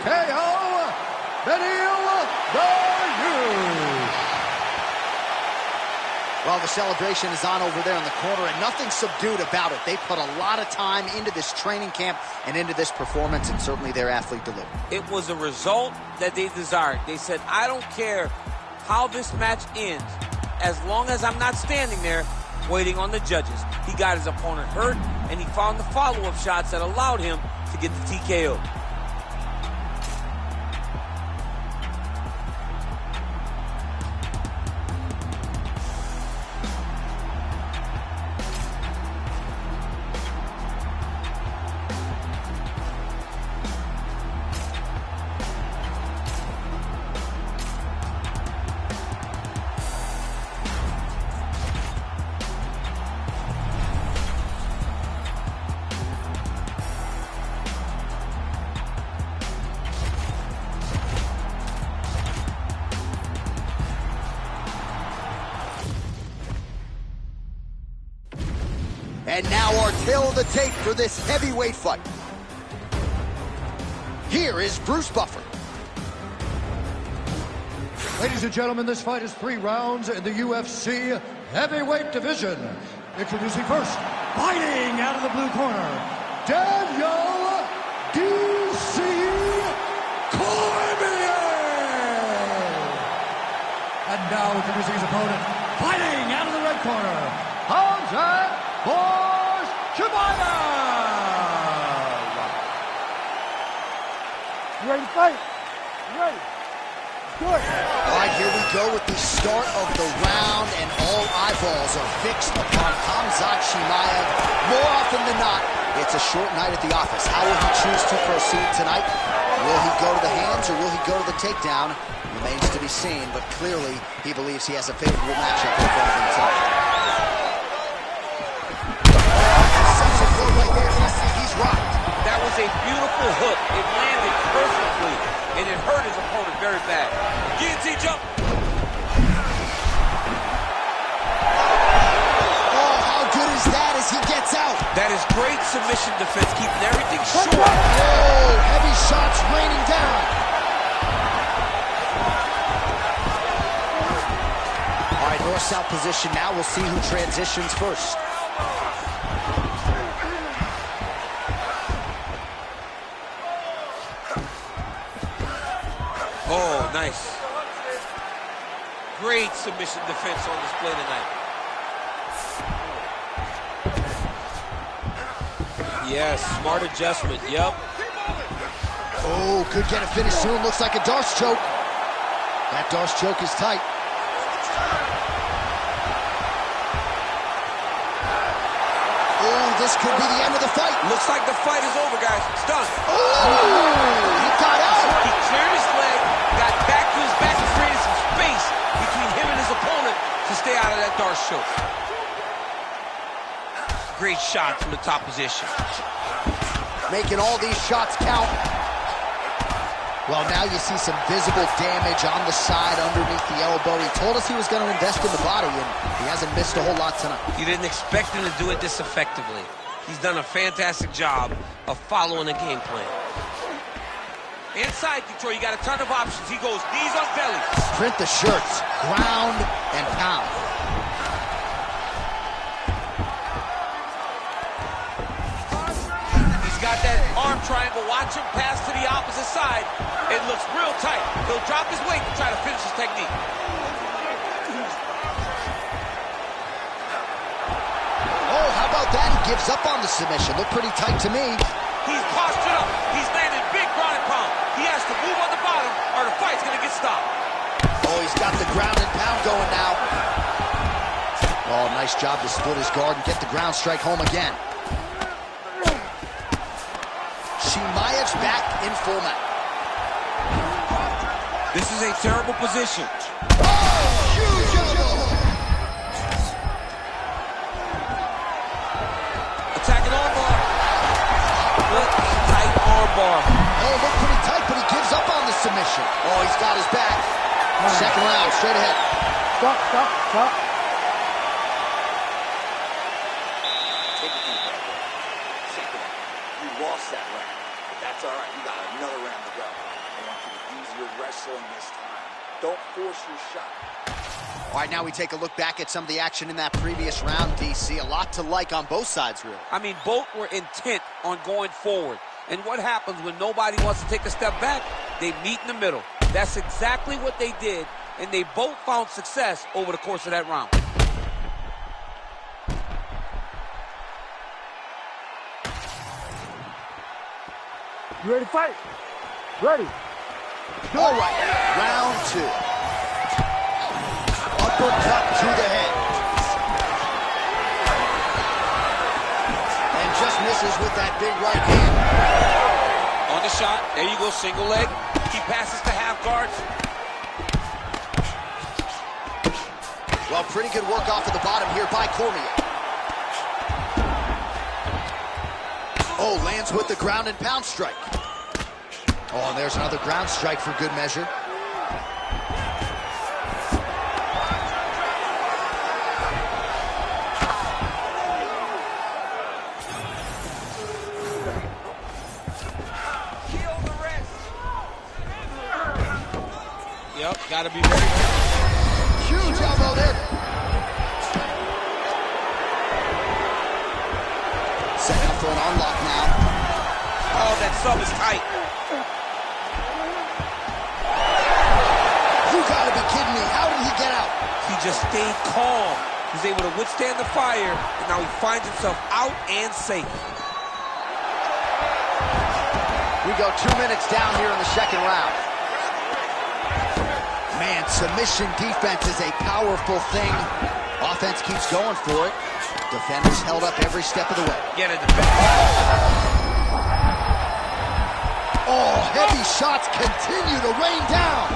Hanel. Well, the celebration is on over there in the corner, and nothing subdued about it. They put a lot of time into this training camp and into this performance, and certainly their athlete delivered. It was a result that they desired. They said, I don't care how this match ends, as long as I'm not standing there waiting on the judges. He got his opponent hurt, and he found the follow-up shots that allowed him to get the TKO. And now our tail of the tape for this heavyweight fight. Here is Bruce Buffer. Ladies and gentlemen, this fight is 3 rounds in the UFC heavyweight division. Introducing first, fighting out of the blue corner, Daniel D.C. Cormier. And now introducing his opponent, fighting out of the red corner, Hamzat Chimaev. You ready to fight? You ready? Good. All right, here we go with the start of the round, and all eyeballs are fixed upon Hamzat Chimaev. More often than not, it's a short night at the office. How will he choose to proceed tonight? Will he go to the hands or will he go to the takedown? Remains to be seen, but clearly he believes he has a favorable matchup in front of him tonight. Right there, he's rocked. That was a beautiful hook. It landed perfectly, and it hurt his opponent very bad. Guillotine jump. Oh, how good is that as he gets out? That is great submission defense, keeping everything short. Oh, heavy shots raining down. All right, north-south position now. We'll see who transitions first. Oh, nice. Great submission defense on display tonight. Yes, smart adjustment, yep. Oh, could get a finish soon. Looks like a Darce choke. That Darce choke is tight. Oh, this could be the end of the fight. Looks like the fight is over, guys. It's done. Oh, he got out. He cleared his leg, got back to his back, and created some space between him and his opponent to stay out of that Darce choke. Great shot from the top position. Making all these shots count. Well, now you see some visible damage on the side underneath the elbow. He told us he was going to invest in the body, and he hasn't missed a whole lot tonight. You didn't expect him to do it this effectively. He's done a fantastic job of following the game plan. Inside control, you got a ton of options. He goes knees on belly. Print the shirts, ground and pound. He's got that arm triangle. Watch him pass to the opposite side. It looks real tight. He'll drop his weight to try to finish his technique. Oh, how about that? He gives up on the submission. Looked pretty tight to me. He's postured up. He's landing big ground and pound. He has to move on the bottom or the fight's going to get stopped. Oh, he's got the ground and pound going now. Oh, nice job to split his guard and get the ground strike home again. Chimaev's back in full mount. This is a terrible position. Oh, huge elbow! Attacking armbar. What a tight armbar. Oh, looked pretty tight, but he gives up on the submission. Oh, he's got his back. Second round, straight ahead. Stop. Take a deep breath. Second round. You lost that round. But that's all right. You got another round to go. I want you to use your wrestling this time. Don't force your shot. All right, now we take a look back at some of the action in that previous round, DC. A lot to like on both sides, really. I mean, both were intent on going forward. And what happens when nobody wants to take a step back? They meet in the middle. That's exactly what they did, and they both found success over the course of that round. You ready to fight? Ready. All right, round two. Uppercut to the head. And just misses with that big right hand. On the shot, there you go, single leg. He passes to half guards. Well, pretty good work off of the bottom here by Cormier. Oh, lands with the ground and pound strike. Oh, and there's another ground strike for good measure. Yep, gotta be very Huge elbow there. Setting up for an unlock now. Oh, that sub is tight. You gotta be kidding me. How did he get out? He just stayed calm. He's able to withstand the fire, and now he finds himself out and safe. We go 2 minutes down here in the second round. Man, submission defense is a powerful thing. Offense keeps going for it. Defenders held up every step of the way. Get a defense. Oh, heavy shots continue to rain down.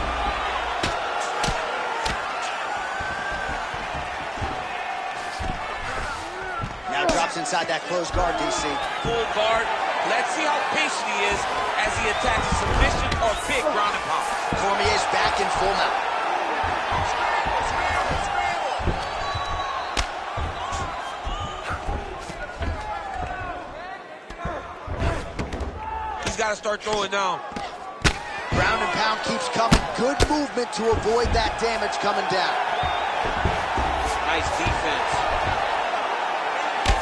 Now drops inside that closed guard, DC. Full guard. Let's see how patient he is as he attacks a submission or big ground and pound. Cormier's back in full mount. He's got to start throwing down. Ground and pound keeps coming. Good movement to avoid that damage coming down. Nice defense.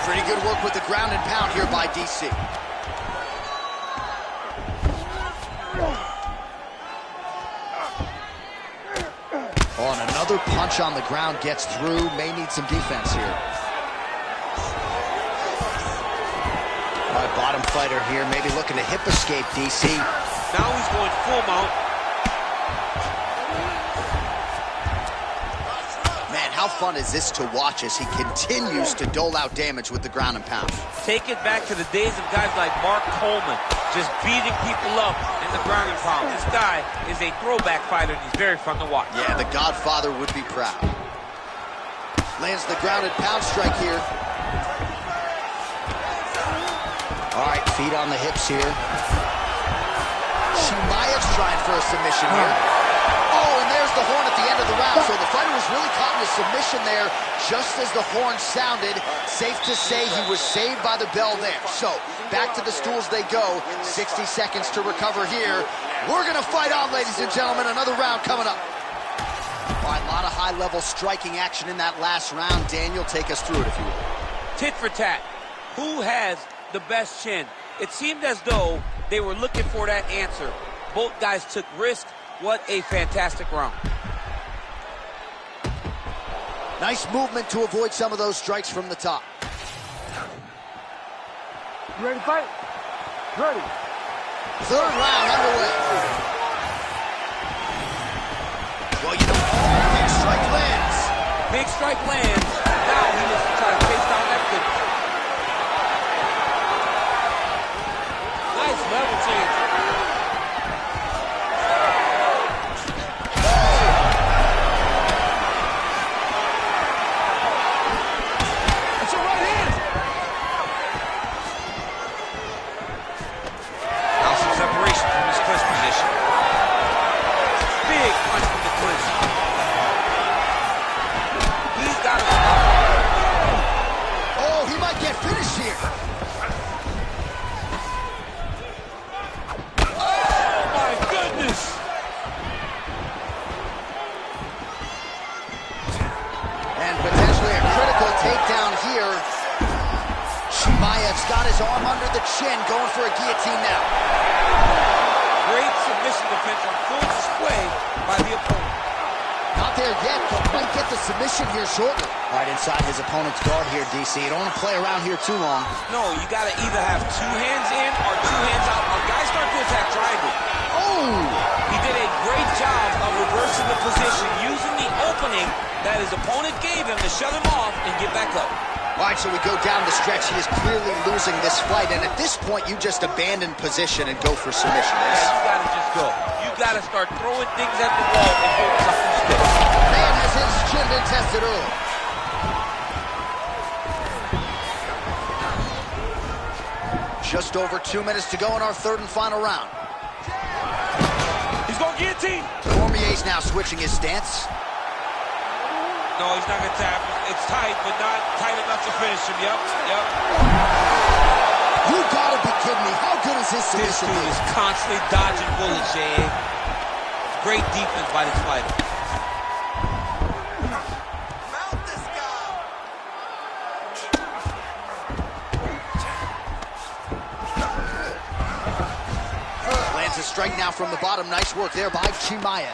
Pretty good work with the ground and pound here by DC. Oh, and another punch on the ground gets through. May need some defense here. All right, bottom fighter here, maybe looking to hip escape, DC. Now he's going full mount. Man, how fun is this to watch as he continues to dole out damage with the ground and pound? Take it back to the days of guys like Mark Coleman, just beating people up in the ground and pound. This guy is a throwback fighter, and he's very fun to watch. Yeah, the Godfather would be proud. Lands the grounded pound strike here. All right, feet on the hips here. Chimaev's trying for a submission here. Oh, and there's the horn at the end of the round. So the fighter was really caught in a submission there just as the horn sounded. Safe to say he was saved by the bell there. So back to the stools they go. 60 seconds to recover here. We're going to fight on, ladies and gentlemen. Another round coming up. All right, a lot of high-level striking action in that last round. Daniel, take us through it, if you will. Tit for tat. Who has the best chin? It seemed as though they were looking for that answer. Both guys took risk. What a fantastic round. Nice movement to avoid some of those strikes from the top. You ready to fight? Ready. Third round underway. Well, you know, big strike lands. Big strike lands. Now he was trying to chase down that finish. Nice level change. That's a right hand. Now some separation from his clinch position. Big punch from the clinch. He's got to stop. Oh, he might get finished here. Oh, my goodness. And potentially a critical takedown here. Chimaev's got his arm under the chin, going for a guillotine now. Great submission defense on full display by the opponent. Not there yet, but might get the submission here shortly. Right inside his opponent's guard here, DC. You don't want to play around here too long. No, you got to either have two hands in or two hands out. Our guys start to attack triangle. Oh! He did a great job of reversing the position, using the opening that his opponent gave him to shut him off and get back up. All right, so we go down the stretch. He is clearly losing this fight, and at this point, you just abandon position and go for submission. Yeah, you got to just go. You got to start throwing things at the wall and hope something sticks. Man has his chin been tested early. Just over 2 minutes to go in our third and final round. He's going to guillotine. Cormier's now switching his stance. No, he's not going to tap. It's tight, but not tight enough to finish him. Yep. You gotta be kidding me. How good is his This submission? dude is constantly dodging bullets, Jay. Great defense by this fighter. Mount this guy. Lands a strike now from the bottom. Nice work there by Chimaev.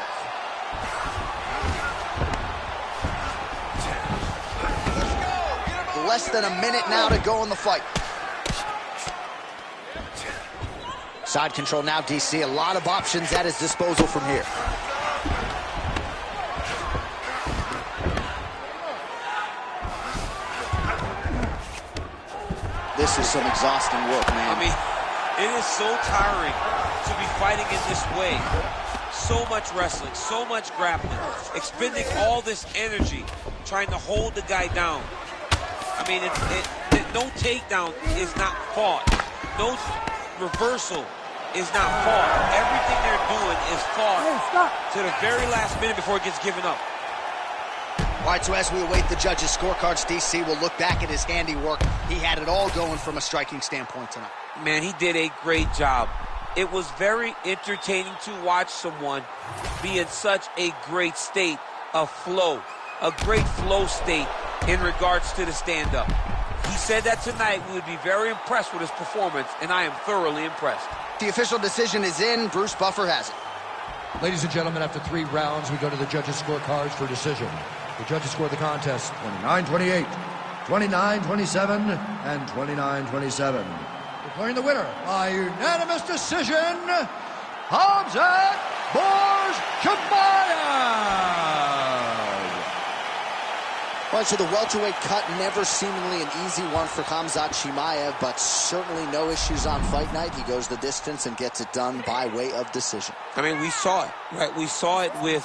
Less than a minute now to go in the fight. Side control now, DC. A lot of options at his disposal from here. This is some exhausting work, man. I mean, it is so tiring to be fighting in this way. So much wrestling, so much grappling, expending all this energy trying to hold the guy down. I mean, no takedown is not fought. No reversal is not fought. Everything they're doing is fought to the very last minute before it gets given up. All right, so as we await the judges' scorecards, DC will look back at his handiwork. He had it all going from a striking standpoint tonight. Man, he did a great job. It was very entertaining to watch someone be in such a great state of flow, a great flow state in regards to the stand-up. He said that tonight we would be very impressed with his performance, and I am thoroughly impressed. The official decision is in. Bruce Buffer has it. Ladies and gentlemen, after 3 rounds, we go to the judges' scorecards for decision. The judges scored the contest 29-28, 29-27, and 29-27. Declaring the winner by unanimous decision, Hamzat Chimaev. All right, so the welterweight cut, never seemingly an easy one for Hamzat Chimaev, but certainly no issues on fight night. He goes the distance and gets it done by way of decision. I mean, we saw it, right? We saw it with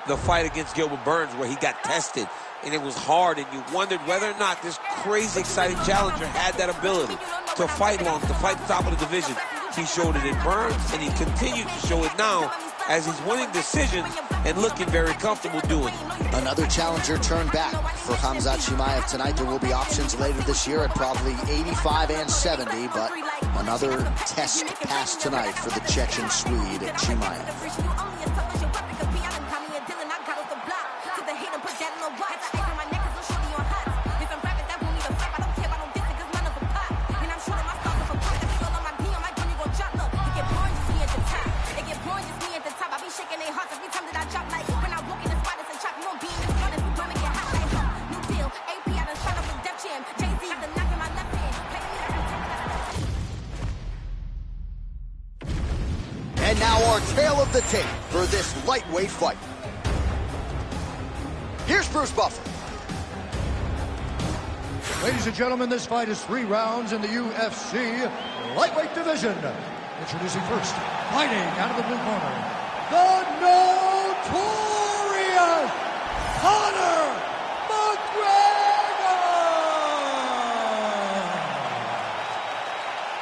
the fight against Gilbert Burns where he got tested, and it was hard, and you wondered whether or not this crazy, exciting challenger had that ability to fight long, to fight the top of the division. He showed it in Burns, and he continued to show it now as he's winning decisions and looking very comfortable doing it. Another challenger turned back for Hamzat Chimaev tonight. There will be options later this year at probably 85 and 70, but another test pass tonight for the Chechen Swede, Chimaev. And now our tale of the tape for this lightweight fight. Here's Bruce Buffer. Ladies and gentlemen, this fight is 3 rounds in the UFC lightweight division. Introducing first, fighting out of the blue corner, the notorious Conor McGregor!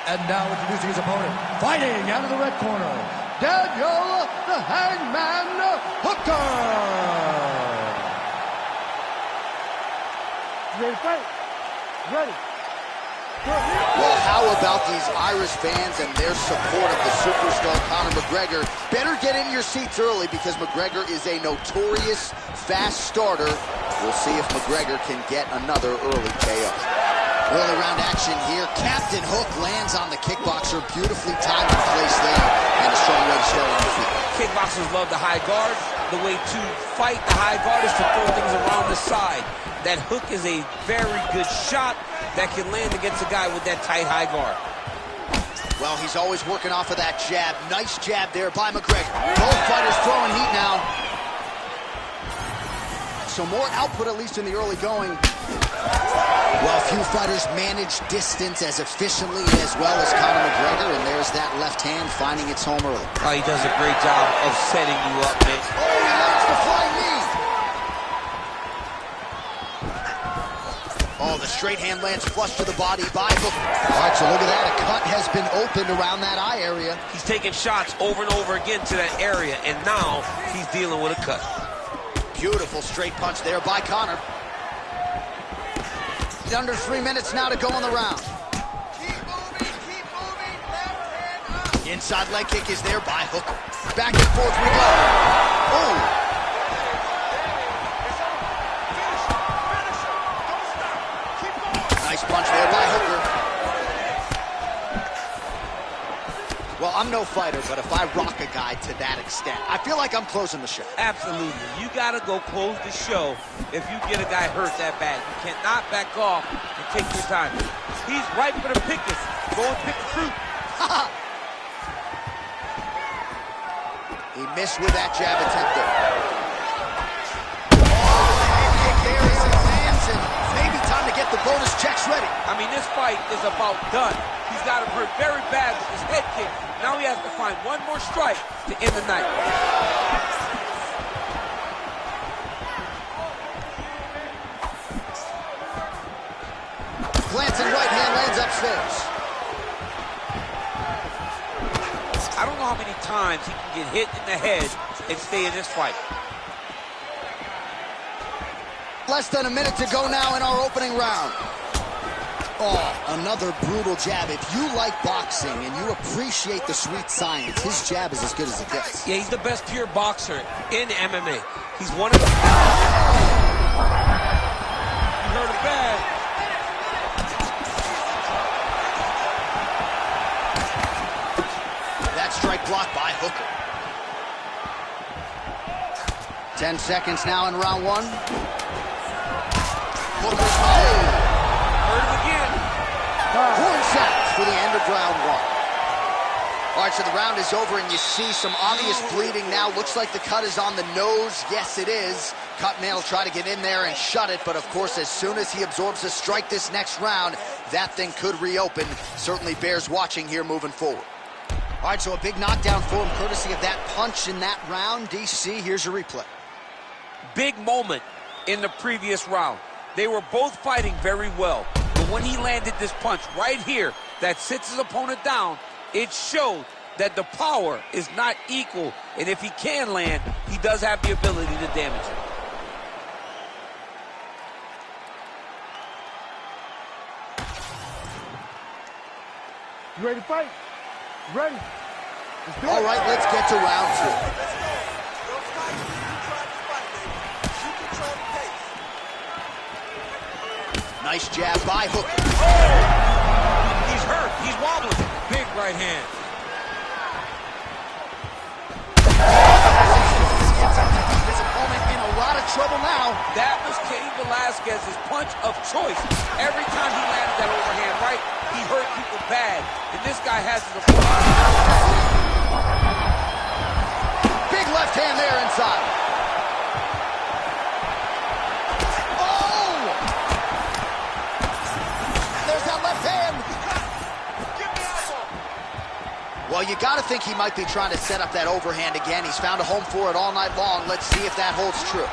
And now introducing his opponent, fighting out of the red corner, Daniel the Hangman Hooker! Ready to fight? Ready. Well, how about these Irish fans and their support of the superstar Conor McGregor? Better get in your seats early because McGregor is a notorious fast starter. We'll see if McGregor can get another early KO. Early round action here. Captain Hook lands on the kickboxer. Beautifully timed in place there. And a strong way to start on the feet. Kickboxers love the high guard. The way to fight the high guard is to throw things around the side. That hook is a very good shot that can land against a guy with that tight high guard. Well, he's always working off of that jab. Nice jab there by McGregor. Both fighters throwing heat now. So more output, at least in the early going. Well, few fighters manage distance as efficiently and as well as Conor McGregor, and there's that left hand finding its home early. Oh, he does a great job of setting you up, man. Oh, he lands the flying knee. Oh, the straight hand lands flush to the body by Hooker. All right, so look at that. A cut has been opened around that eye area. He's taking shots over and over again to that area, and now he's dealing with a cut. Beautiful straight punch there by Conor. Under 3 minutes now to go in the round. Keep moving, left hand up. Inside leg kick is there by Hooker. Back and forth we go. Oh! Nice punch there by Hooker. Well, I'm no fighter, but if I rock a guy to that extent, I feel like I'm closing the show. Absolutely. You got to go close the show if you get a guy hurt that bad. You cannot back off and take your time. He's ripe for the pickers. Go and pick the fruit. He missed with that jab attempt there. Oh, the head kick there as it lands, and maybe time to get the bonus checks ready. I mean, this fight is about done. He's got him hurt very bad with his head kick. Now he has to find one more strike to end the night. Glancing right hand lands upstairs. I don't know how many times he can get hit in the head and stay in this fight. Less than a minute to go now in our opening round. Oh, another brutal jab. If you like boxing and you appreciate the sweet science, his jab is as good as it gets. Yeah, he's the best pure boxer in MMA. He's one of the... You heard it bad. That strike blocked by Hooker. 10 seconds now in round one. Hooker's Heard it again. horn sounds for the end of round one. All right, so the round is over, and you see some obvious bleeding now. Looks like the cut is on the nose. Yes, it is. Cutman will try to get in there and shut it, but of course, as soon as he absorbs a strike this next round, that thing could reopen. Certainly bears watching here moving forward. All right, so a big knockdown for him, courtesy of that punch in that round. DC, here's your replay. Big moment in the previous round. They were both fighting very well, but when he landed this punch right here that sits his opponent down, it showed that the power is not equal, and if he can land, he does have the ability to damage him. You ready to fight? Ready? All right, let's get to round two. Nice jab by Hooker. Oh! He's hurt. He's wobbling. Big right hand. His opponent in a lot of trouble now. That was Cain Velasquez's punch of choice. Every time he landed that overhand right, he hurt people bad. And this guy has his opponent. Big left hand there inside. Oh! There's that left hand. Well, you got to think he might be trying to set up that overhand again. He's found a home for it all night long. Let's see if that holds true.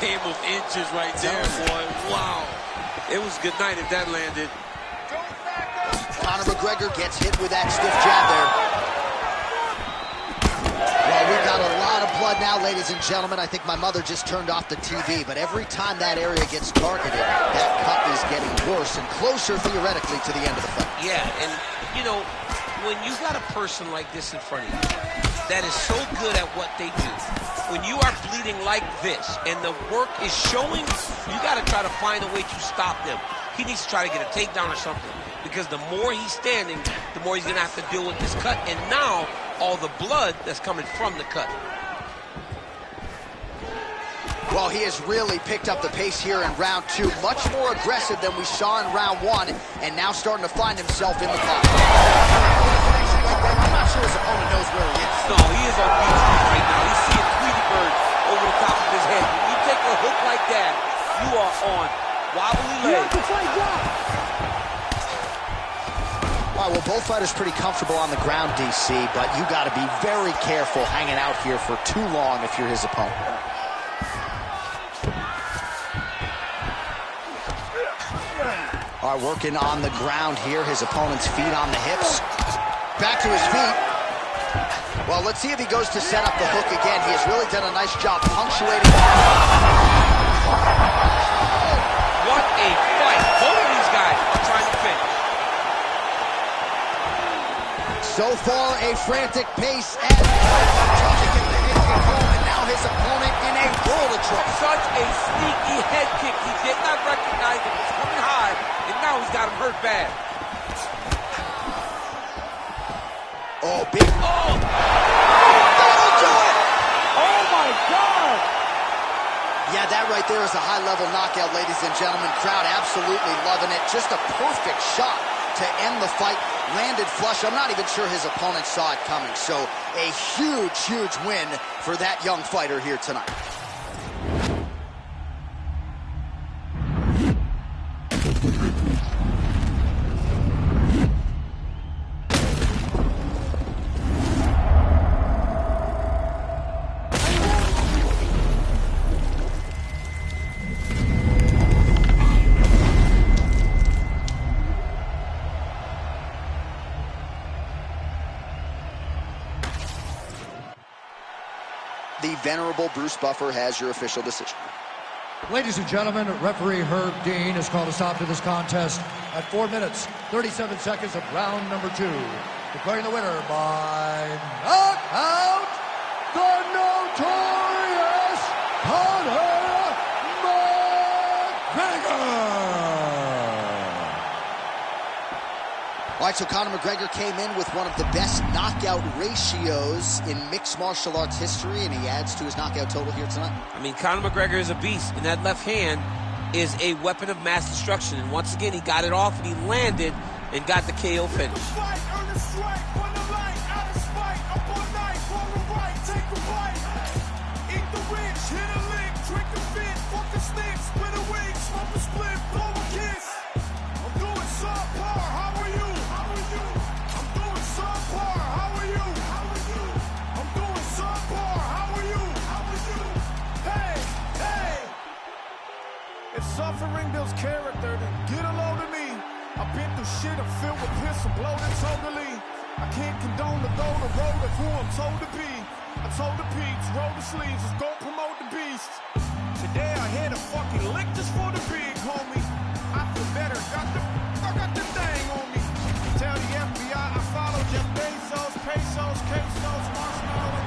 Game of inches right there, boy. Wow. It was good night if that landed. Conor McGregor gets hit with that stiff jab there. Well, we've got a lot of blood now, ladies and gentlemen. I think my mother just turned off the TV, but every time that area gets targeted, that cut is getting worse and closer, theoretically, to the end of the fight. Yeah, and, you know, when you got a person like this in front of you that is so good at what they do, when you are bleeding like this and the work is showing, you got to try to find a way to stop them. He needs to try to get a takedown or something, because the more he's standing, the more he's going to have to deal with this cut, and now all the blood that's coming from the cut. Well, he has really picked up the pace here in round two, much more aggressive than we saw in round one, and now starting to find himself in the pocket. I'm not sure his opponent knows where he is. No, he is on Beach Street right now. He's seeing Tweety Bird over the top of his head. When you take a hook like that, you are on wobbly legs. All right, well, both fighters pretty comfortable on the ground, DC, but you got to be very careful hanging out here for too long if you're his opponent. All right, working on the ground here. His opponent's feet on the hips. Back to his feet. Well, let's see if he goes to set up the hook again. He has really done a nice job punctuating. What a fight. Both of these guys are trying to finish. So far, a frantic pace as trying to get the head kick home, and now his opponent in a world of trouble. Such a sneaky head kick. He did not recognize it was coming high, and now he's got him hurt bad. Oh, big. Oh! That'll do it! Oh, my God! Yeah, that right there is a high-level knockout, ladies and gentlemen. Crowd absolutely loving it. Just a perfect shot to end the fight. Landed flush. I'm not even sure his opponent saw it coming. So a huge, huge win for that young fighter here tonight. The venerable Bruce Buffer has your official decision. Ladies and gentlemen, referee Herb Dean has called a stop to this contest at 4 minutes, 37 seconds of round number 2. Declaring the winner by knockout, the notorious Hanel McGregor. All right, so Conor McGregor came in with one of the best knockout ratios in mixed martial arts history, and he adds to his knockout total here tonight. I mean, Conor McGregor is a beast, and that left hand is a weapon of mass destruction. And once again, he got it off, and he landed and got the KO finish. Suffering builds character, then get a load of me. I've been through shit, I'm filled with piss, I'm bloated totally. I can't condone to go the road of who I'm told to be. I told the peeps, roll the sleeves, let's go promote the beast. Today I hit a fucking lick just for the big homie. I feel better, I got the thing on me. Tell the FBI I follow Jeff Bezos, pesos, quesos, marshmallows.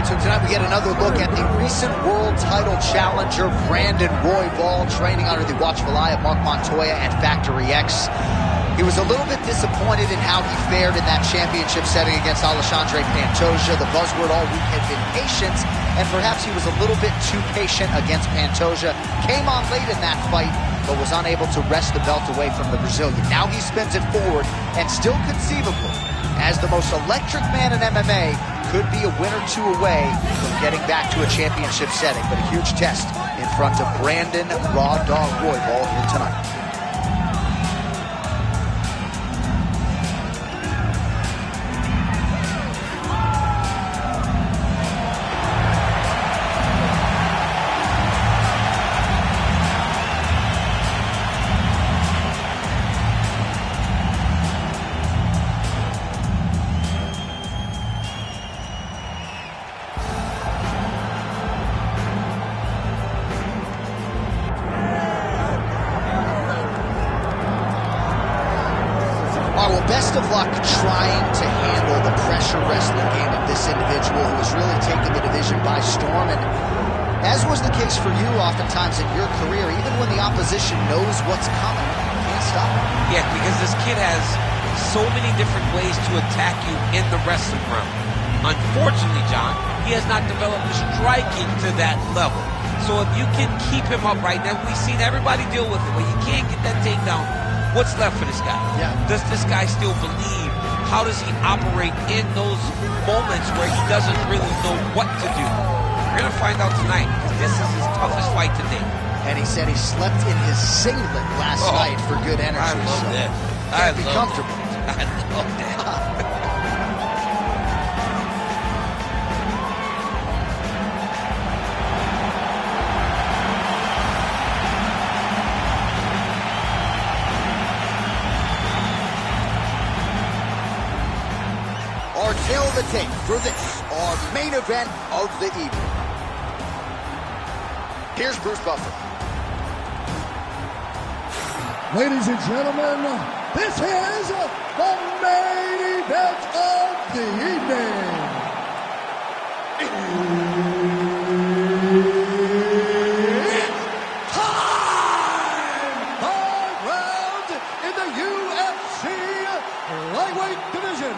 So tonight we get another look at the recent world title challenger, Brandon Royval, training under the watchful eye of Mark Montoya at Factory X. He was a little bit disappointed in how he fared in that championship setting against Alexandre Pantoja. The buzzword all week had been patience, and perhaps he was a little bit too patient against Pantoja. Came on late in that fight, but was unable to wrest the belt away from the Brazilian. Now he spins it forward, and still conceivably, as the most electric man in MMA, could be a win or two away from getting back to a championship setting. But a huge test in front of Brandon Raw Dog Royval here tonight. Best of luck trying to handle the pressure wrestling game of this individual who has really taken the division by storm. And as was the case for you oftentimes in your career, even when the opposition knows what's coming, you can't stop it. Yeah, because this kid has so many different ways to attack you in the wrestling realm. Unfortunately, John, he has not developed the striking to that level. So if you can keep him up right now, we've seen everybody deal with it, but you can't get that takedown. What's left for this guy? Yeah. Does this guy still believe? How does he operate in those moments where he doesn't really know what to do? We're going to find out tonight, because this is his toughest fight to date. And he said he slept in his singlet last night for good energy. I love that. Can't be comfortable. I love that. Tail of the tape for this, our main event of the evening. Here's Bruce Buffer. Ladies and gentlemen, this is the main event of the evening. It's time! 5 rounds in the UFC lightweight division.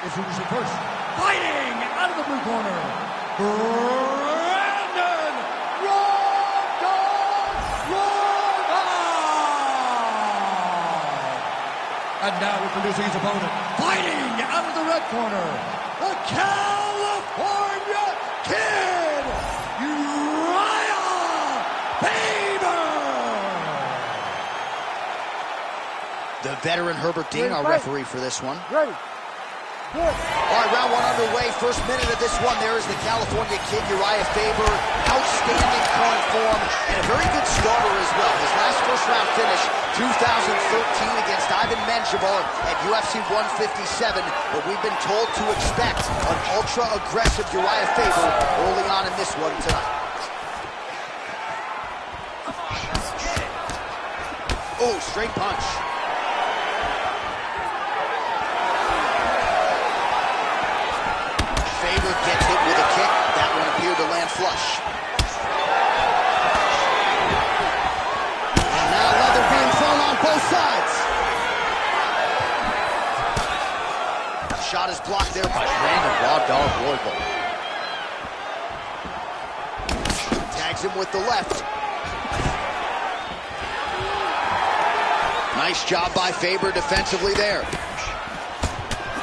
Introducing first, fighting out of the blue corner, Brandon Raw Dog Royval. And now introducing his opponent, fighting out of the red corner, the California Kid, Uriah Faber. The veteran Herbert Dean, our referee for this one. Ready. All right, round one underway. First minute of this one, there is the California Kid, Uriah Faber. Outstanding current form and a very good starter as well. His last first-round finish, 2013 against Ivan Menjivar at UFC 157. But we've been told to expect an ultra-aggressive Uriah Faber early on in this one tonight. Oh, straight punch. Faber gets hit with a kick. That one appeared to land flush. And now leather being thrown on both sides. tags him with the left. Nice job by Faber defensively there.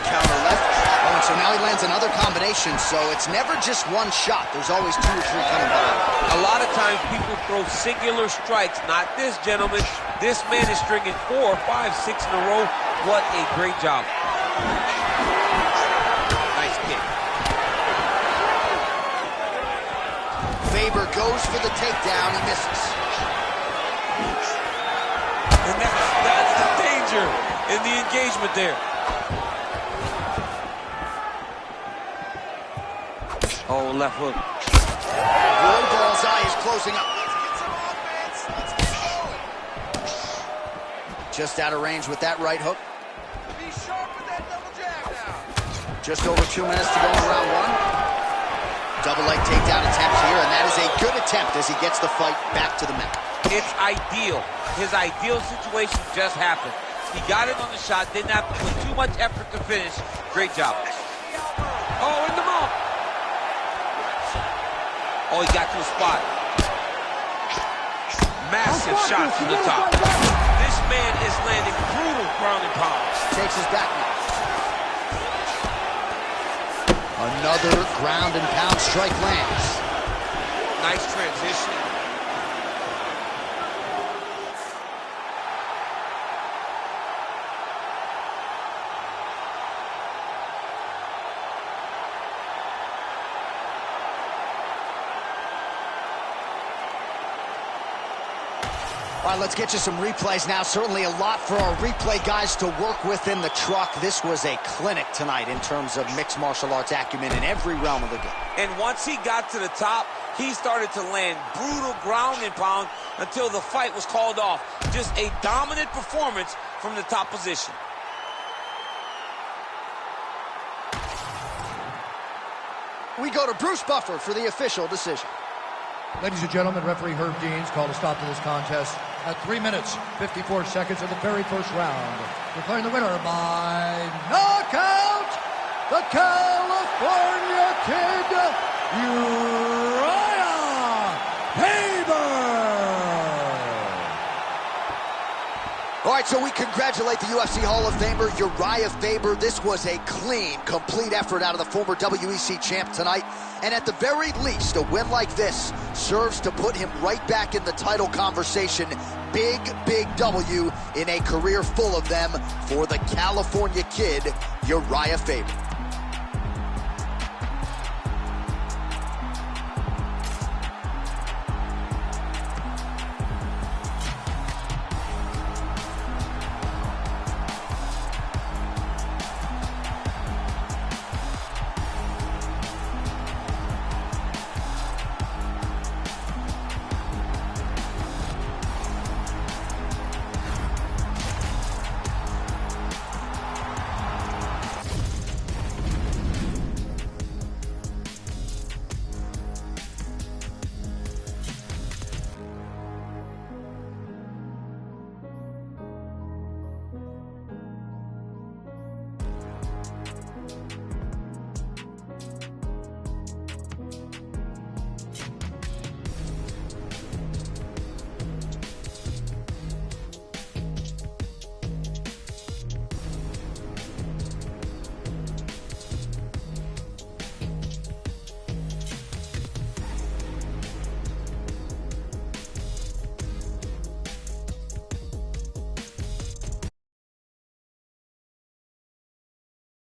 Counter left. Oh, and so now he lands another combination, so it's never just one shot. There's always 2 or 3 coming behind. A lot of times people throw singular strikes. Not this, gentlemen. This man is stringing 4, 5, 6 in a row. What a great job. Nice kick. Faber goes for the takedown. He misses. And that's the danger in the engagement there. Oh, left hook. Blue ball's eye is closing up. Just out of range with that right hook. Be sharp with that double jab now. Just over 2 minutes to go in round 1. Double leg takedown attempt here, and that is a good attempt as he gets the fight back to the mat. It's ideal. His ideal situation just happened. He got it on the shot, didn't have to put too much effort to finish. Great job. Oh, in the mouth. Oh, he got to a spot. Massive shot from the top. This man is landing brutal ground and pound. Takes his back now. Another ground and pound strike lands. Nice transition. All right, let's get you some replays now. Certainly a lot for our replay guys to work with in the truck. This was a clinic tonight in terms of mixed martial arts acumen in every realm of the game. And once he got to the top, he started to land brutal ground and pound until the fight was called off. Just a dominant performance from the top position. We go to Bruce Buffer for the official decision. Ladies and gentlemen, referee Herb Deans called a stop to this contest at 3 minutes, 54 seconds of the very first round. Declaring the winner by knockout, the California Kid, Uriah Faber. All right, so we congratulate the UFC Hall of Famer, Uriah Faber. This was a clean, complete effort out of the former WEC champ tonight. And at the very least, a win like this serves to put him right back in the title conversation. Big, big W in a career full of them for the California Kid, Uriah Faber.